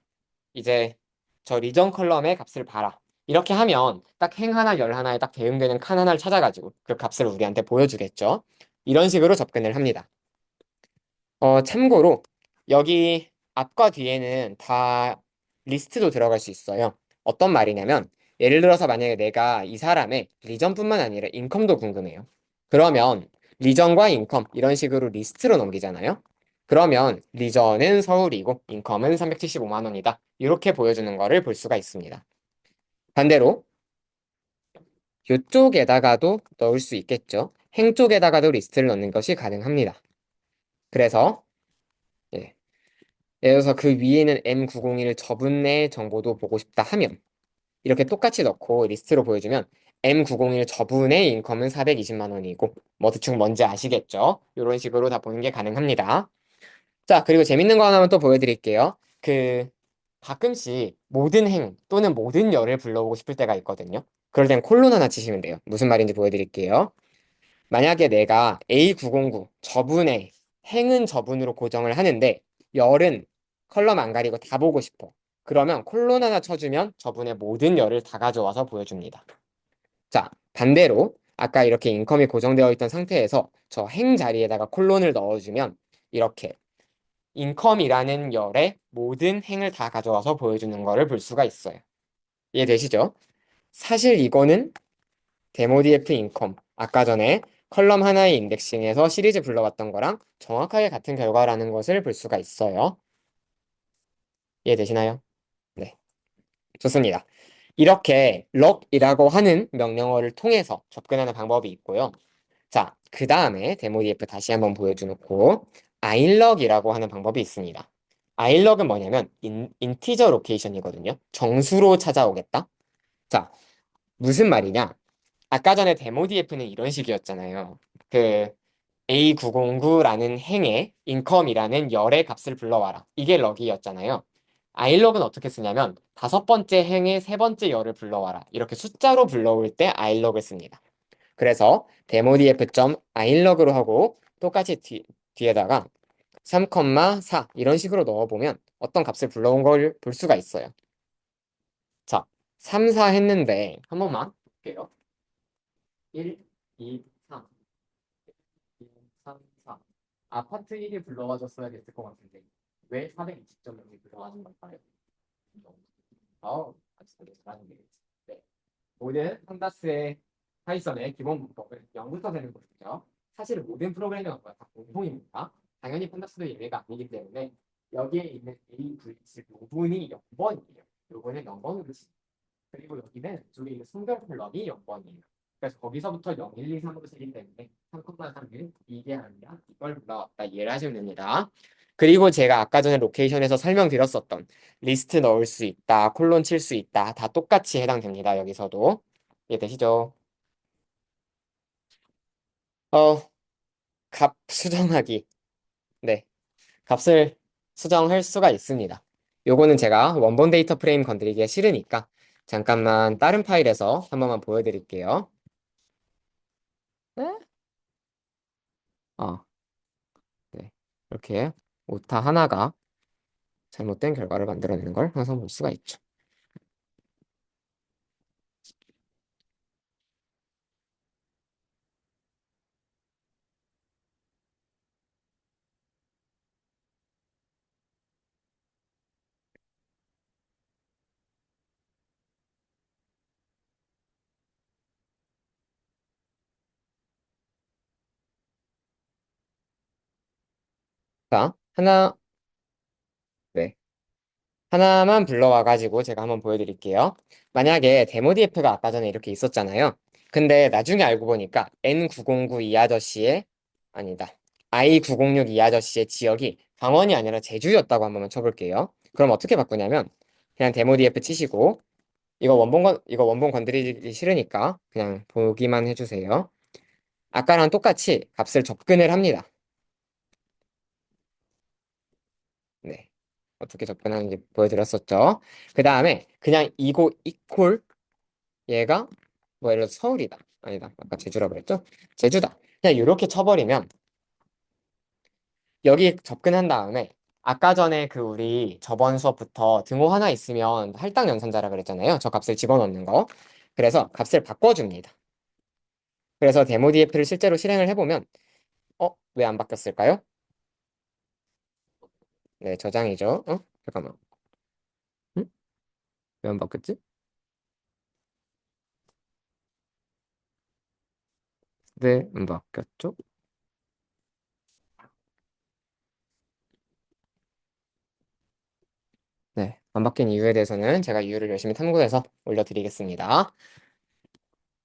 이제 저 리전 컬럼의 값을 봐라. 이렇게 하면 딱 행 하나, 열 하나에 딱 대응되는 칸 하나를 찾아가지고 그 값을 우리한테 보여주겠죠. 이런 식으로 접근을 합니다. 참고로 여기 앞과 뒤에는 다 리스트도 들어갈 수 있어요. 어떤 말이냐면 예를 들어서 만약에 내가 이 사람의 리전뿐만 아니라 인컴도 궁금해요. 그러면 리전과 인컴 이런 식으로 리스트로 넘기잖아요. 그러면 리전은 서울이고 인컴은 375만 원이다. 이렇게 보여주는 거를 볼 수가 있습니다. 반대로 이쪽에다가도 넣을 수 있겠죠. 행 쪽에다가도 리스트를 넣는 것이 가능합니다. 그래서 예. 예를 들어서 그 위에는 M901 저분 의 정보도 보고 싶다 하면 이렇게 똑같이 넣고 리스트로 보여주면 M901 저분의 인컴은 420만 원이고 뭐 대충 뭔지 아시겠죠? 이런 식으로 다 보는 게 가능합니다. 자, 그리고 재밌는 거 하나만 또 보여드릴게요. 가끔씩 모든 행 또는 모든 열을 불러오고 싶을 때가 있거든요. 그럴 땐 콜론 하나 치시면 돼요. 무슨 말인지 보여드릴게요. 만약에 내가 A909 저분의 행은 저분으로 고정을 하는데 열은 컬럼 안 가리고 다 보고 싶어. 그러면 콜론 하나 쳐주면 저분의 모든 열을 다 가져와서 보여줍니다. 자, 반대로 아까 이렇게 인컴이 고정되어 있던 상태에서 저 행 자리에다가 콜론을 넣어주면 이렇게 인컴이라는 열의 모든 행을 다 가져와서 보여주는 것을 볼 수가 있어요. 이해되시죠? 사실 이거는 데모디에프 인컴 아까 전에 컬럼 하나의 인덱싱에서 시리즈 불러왔던 거랑 정확하게 같은 결과라는 것을 볼 수가 있어요. 이해되시나요? 네, 좋습니다. 이렇게 럭이라고 하는 명령어를 통해서 접근하는 방법이 있고요. 자, 그 다음에 데모디에프 다시 한번 보여주놓고 아일럭이라고 하는 방법이 있습니다. 아일럭은 뭐냐면 인티저 로케이션이거든요. 정수로 찾아오겠다. 자, 무슨 말이냐? 아까 전에 데모디에프는 이런 식이었잖아요. 그 A909라는 행에 인컴이라는 열의 값을 불러와라. 이게 럭이었잖아요. 아일럭은 어떻게 쓰냐면 다섯 번째 행의 세 번째 열을 불러와라. 이렇게 숫자로 불러올 때 아일럭을 씁니다. 그래서 demodf.ailog으로 하고 똑같이 뒤에다가 3,4 이런 식으로 넣어보면 어떤 값을 불러온 걸 볼 수가 있어요. 자, 3, 4 했는데 한 번만 볼게요. 1, 2, 3, 2, 3, 4 아파트 1이 불러와줬어야 됐을 것 같은데 왜 420.0이 불러와준 걸까요? 아주 잘하는 게 네. 모든 판다스의 파이썬의 기본 문법은 0부터 되는 것이죠. 사실 모든 프로그래밍어가 다 공통입니다. 당연히 판다스도 예외가 아니기 때문에 여기에 있는 A, V, 즉 요분이 0번이에요. 요거는 0번으로 씁니다. 그리고 여기는 둘이 있는 순결 콜럼이 0번이에요. 그래서 거기서부터 0, 1, 2, 3으로 쓰기 때문에 3,3은 이게 아니라 이걸 불러왔다 이해를 하시면 됩니다. 그리고 제가 아까 전에 로케이션에서 설명드렸었던 리스트 넣을 수 있다, 콜론 칠 수 있다, 다 똑같이 해당됩니다. 여기서도. 이해되시죠? 어, 값 수정하기. 네, 값을 수정할 수가 있습니다. 요거는 제가 원본 데이터 프레임 건드리기가 싫으니까 잠깐만 다른 파일에서 한 번만 보여드릴게요. 네? 어, 네. 이렇게 오타 하나가 잘못된 결과를 만들어내는 걸 항상 볼 수가 있죠. 자, 네. 하나만 불러와가지고 제가 한번 보여드릴게요. 만약에 데모디에프가 아까 전에 이렇게 있었잖아요. 근데 나중에 알고 보니까 N909 이 아저씨의 아니다. I906 이 아저씨의 지역이 강원이 아니라 제주였다고 한번 쳐볼게요. 그럼 어떻게 바꾸냐면 그냥 데모디에프 치시고 이거 원본 건드리기 싫으니까 그냥 보기만 해주세요. 아까랑 똑같이 값을 접근을 합니다. 네. 어떻게 접근하는지 보여드렸었죠. 그 다음에 그냥 이거 이퀄 얘가 뭐 예를 들어 서울이다. 아니다. 아까 제주라고 했죠? 제주다. 그냥 이렇게 쳐버리면 여기 접근한 다음에 아까 전에 그 우리 저번 수업부터 등호 하나 있으면 할당 연산자라 그랬잖아요. 저 값을 집어넣는 거. 그래서 값을 바꿔줍니다. 그래서 데모 DF를 실제로 실행을 해보면 왜 안 바뀌었을까요? 네, 저장이죠. 잠깐만. 응? 왜 안 바뀌었지? 네, 안 바뀌었죠? 네, 안 바뀐 이유에 대해서는 제가 이유를 열심히 탐구해서 올려드리겠습니다.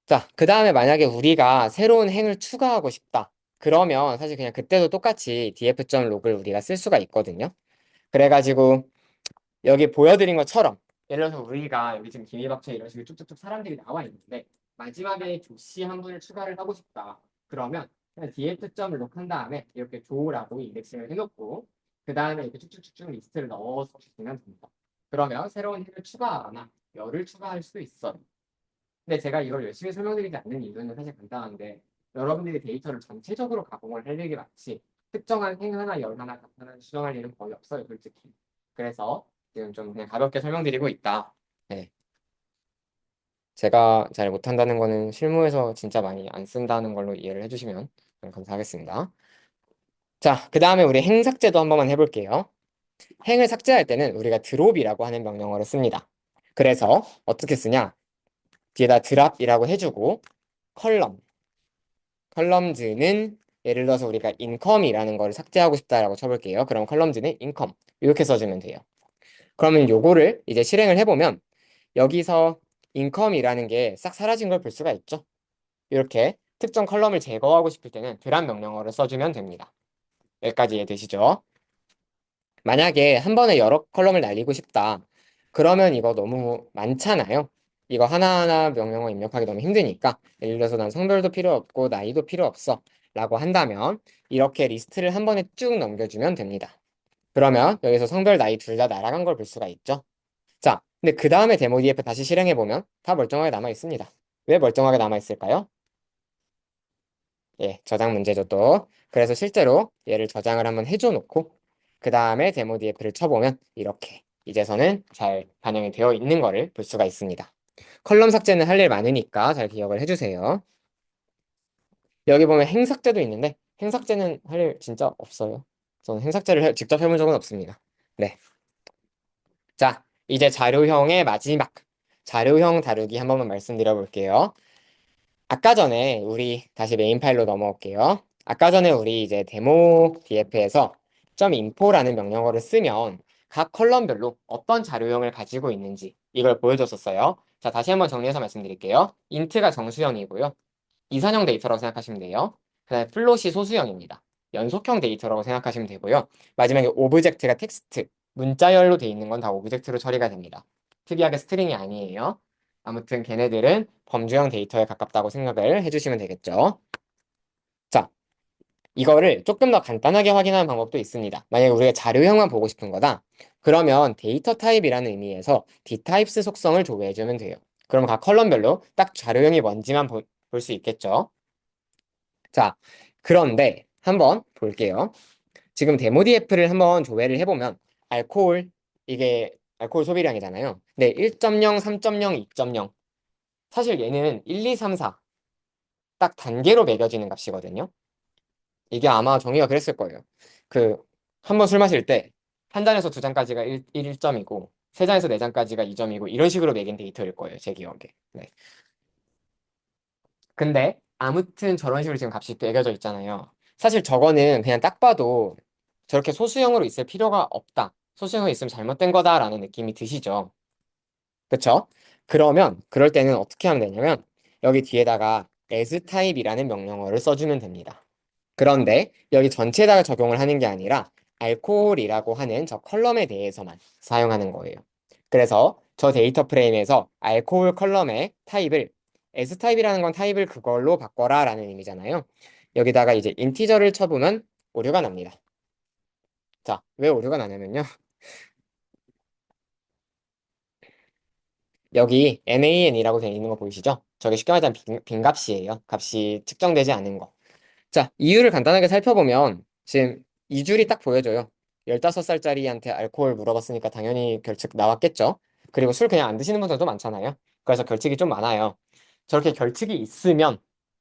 자, 그 다음에 만약에 우리가 새로운 행을 추가하고 싶다. 그러면 사실 그냥 그때도 똑같이 df.log을 우리가 쓸 수가 있거든요. 그래가지고 여기 보여드린 것처럼 예를 들어서 우리가 여기 지금 김이박처 이런 식으로 쭉쭉쭉 사람들이 나와 있는데 마지막에 조씨 한 분을 추가를 하고 싶다. 그러면 그냥 df.log 한 다음에 이렇게 조라고 인덱싱을 해놓고 그 다음에 이렇게 쭉쭉쭉쭉 리스트를 넣어서 주시면 됩니다. 그러면 새로운 행을 추가하거나 열을 추가할 수도 있어요. 근데 제가 이걸 열심히 설명드리지 않는 이유는 사실 간단한데 여러분들이 데이터를 전체적으로 가공을 할 일이 많지 특정한 행 하나, 열 하나, 값 하나 수정할 일은 거의 없어요, 솔직히. 그래서 지금 좀 그냥 가볍게 설명드리고 있다. 네. 제가 잘 못한다는 거는 실무에서 진짜 많이 안 쓴다는 걸로 이해를 해주시면 감사하겠습니다. 자, 그 다음에 우리 행 삭제도 한 번만 해볼게요. 행을 삭제할 때는 우리가 드롭이라고 하는 명령어를 씁니다. 그래서 어떻게 쓰냐? 뒤에다 드랍이라고 해주고 컬럼 컬럼즈는 예를 들어서 우리가 인컴이라는 거를 삭제하고 싶다라고 쳐볼게요. 그럼 컬럼즈는 인컴 이렇게 써주면 돼요. 그러면 요거를 이제 실행을 해보면 여기서 인컴이라는 게 싹 사라진 걸 볼 수가 있죠. 이렇게 특정 컬럼을 제거하고 싶을 때는 드랍 명령어를 써주면 됩니다. 여기까지 이해되시죠? 만약에 한 번에 여러 컬럼을 날리고 싶다. 그러면 이거 너무 많잖아요. 이거 하나하나 명령어 입력하기 너무 힘드니까 예를 들어서 난 성별도 필요 없고 나이도 필요 없어 라고 한다면 이렇게 리스트를 한 번에 쭉 넘겨주면 됩니다. 그러면 여기서 성별 나이 둘 다 날아간 걸 볼 수가 있죠. 자, 근데 그 다음에 데모 DF 다시 실행해보면 다 멀쩡하게 남아 있습니다. 왜 멀쩡하게 남아 있을까요? 예, 저장 문제죠 또. 그래서 실제로 얘를 저장을 한번 해줘 놓고 그 다음에 데모 DF를 쳐보면 이렇게 이제서는 잘 반영이 되어 있는 거를 볼 수가 있습니다. 컬럼 삭제는 할 일 많으니까 잘 기억을 해주세요. 여기 보면 행 삭제도 있는데 행 삭제는 할 일 진짜 없어요. 저는 행 삭제를 직접 해본 적은 없습니다. 네. 자, 이제 자료형의 마지막 자료형 다루기 한 번만 말씀드려 볼게요. 아까 전에 우리 다시 메인 파일로 넘어올게요. 아까 전에 우리 이제 데모 df에서 .info라는 명령어를 쓰면 각 컬럼별로 어떤 자료형을 가지고 있는지 이걸 보여줬었어요. 자, 다시 한번 정리해서 말씀드릴게요. int가 정수형이고요. 이산형 데이터라고 생각하시면 돼요. 그다음에 플롯이 소수형입니다. 연속형 데이터라고 생각하시면 되고요. 마지막에 오브젝트가 텍스트, 문자열로 돼 있는 건 다 오브젝트로 처리가 됩니다. 특이하게 스트링이 아니에요. 아무튼 걔네들은 범주형 데이터에 가깝다고 생각을 해주시면 되겠죠. 자, 이거를 조금 더 간단하게 확인하는 방법도 있습니다. 만약에 우리가 자료형만 보고 싶은 거다. 그러면 데이터 타입이라는 의미에서 dtypes 속성을 조회해주면 돼요. 그럼 각 컬럼별로 딱 자료형이 뭔지만 볼 수 있겠죠. 자, 그런데 한번 볼게요. 지금 데모디F를 한번 조회를 해보면 알코올, 이게 알코올 소비량이잖아요. 네, 1.0, 3.0, 2.0. 사실 얘는 1, 2, 3, 4 딱 단계로 매겨지는 값이거든요. 이게 아마 정의가 그랬을 거예요. 그 한 번 술 마실 때 한 잔에서 두 잔까지가 1점이고 세 잔에서 네 잔까지가 2점이고 이런 식으로 매긴 데이터일 거예요. 제 기억에. 네. 근데 아무튼 저런 식으로 지금 값이 매겨져 있잖아요. 사실 저거는 그냥 딱 봐도 저렇게 소수형으로 있을 필요가 없다. 소수형으로 있으면 잘못된 거다라는 느낌이 드시죠. 그쵸? 그러면 그럴 때는 어떻게 하면 되냐면 여기 뒤에다가 as type이라는 명령어를 써주면 됩니다. 그런데 여기 전체에다가 적용을 하는 게 아니라 알코올이라고 하는 저 컬럼에 대해서만 사용하는 거예요. 그래서 저 데이터 프레임에서 알코올 컬럼의 타입을 S 타입이라는 건 타입을 그걸로 바꿔라 라는 의미잖아요. 여기다가 이제 인티저를 쳐보면 오류가 납니다. 자, 왜 오류가 나냐면요. 여기 NaN이라고 되어 있는 거 보이시죠? 저게 쉽게 말하자면 빈 값이에요. 값이 측정되지 않은 거. 자, 이유를 간단하게 살펴보면 지금 이 줄이 딱 보여져요. 15살짜리한테 알코올 물어봤으니까 당연히 결칙 나왔겠죠. 그리고 술 그냥 안 드시는 분들도 많잖아요. 그래서 결칙이 좀 많아요. 저렇게 결칙이 있으면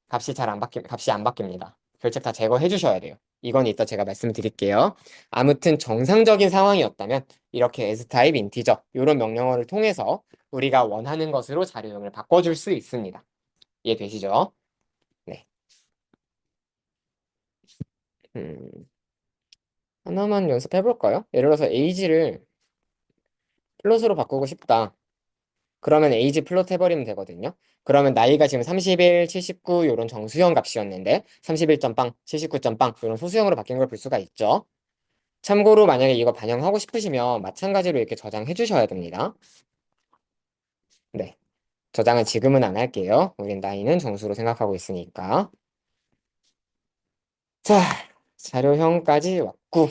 값이 안 바뀝니다. 결책 다 제거해 주셔야 돼요. 이건 이따 제가 말씀드릴게요. 아무튼 정상적인 상황이었다면 이렇게 as 타입 인티저 이런 명령어를 통해서 우리가 원하는 것으로 자료형을 바꿔줄 수 있습니다. 이해되시죠? 네. 음, 하나만 연습해 볼까요? 예를 들어서 age를 플롯으로 바꾸고 싶다. 그러면 age 플롯 해버리면 되거든요. 그러면 나이가 지금 31, 79 이런 정수형 값이었는데 31.빵, 79.빵 이런 소수형으로 바뀐 걸 볼 수가 있죠. 참고로 만약에 이거 반영하고 싶으시면 마찬가지로 이렇게 저장해 주셔야 됩니다. 네. 저장은 지금은 안 할게요. 우린 나이는 정수로 생각하고 있으니까. 자, 자료형까지 왔고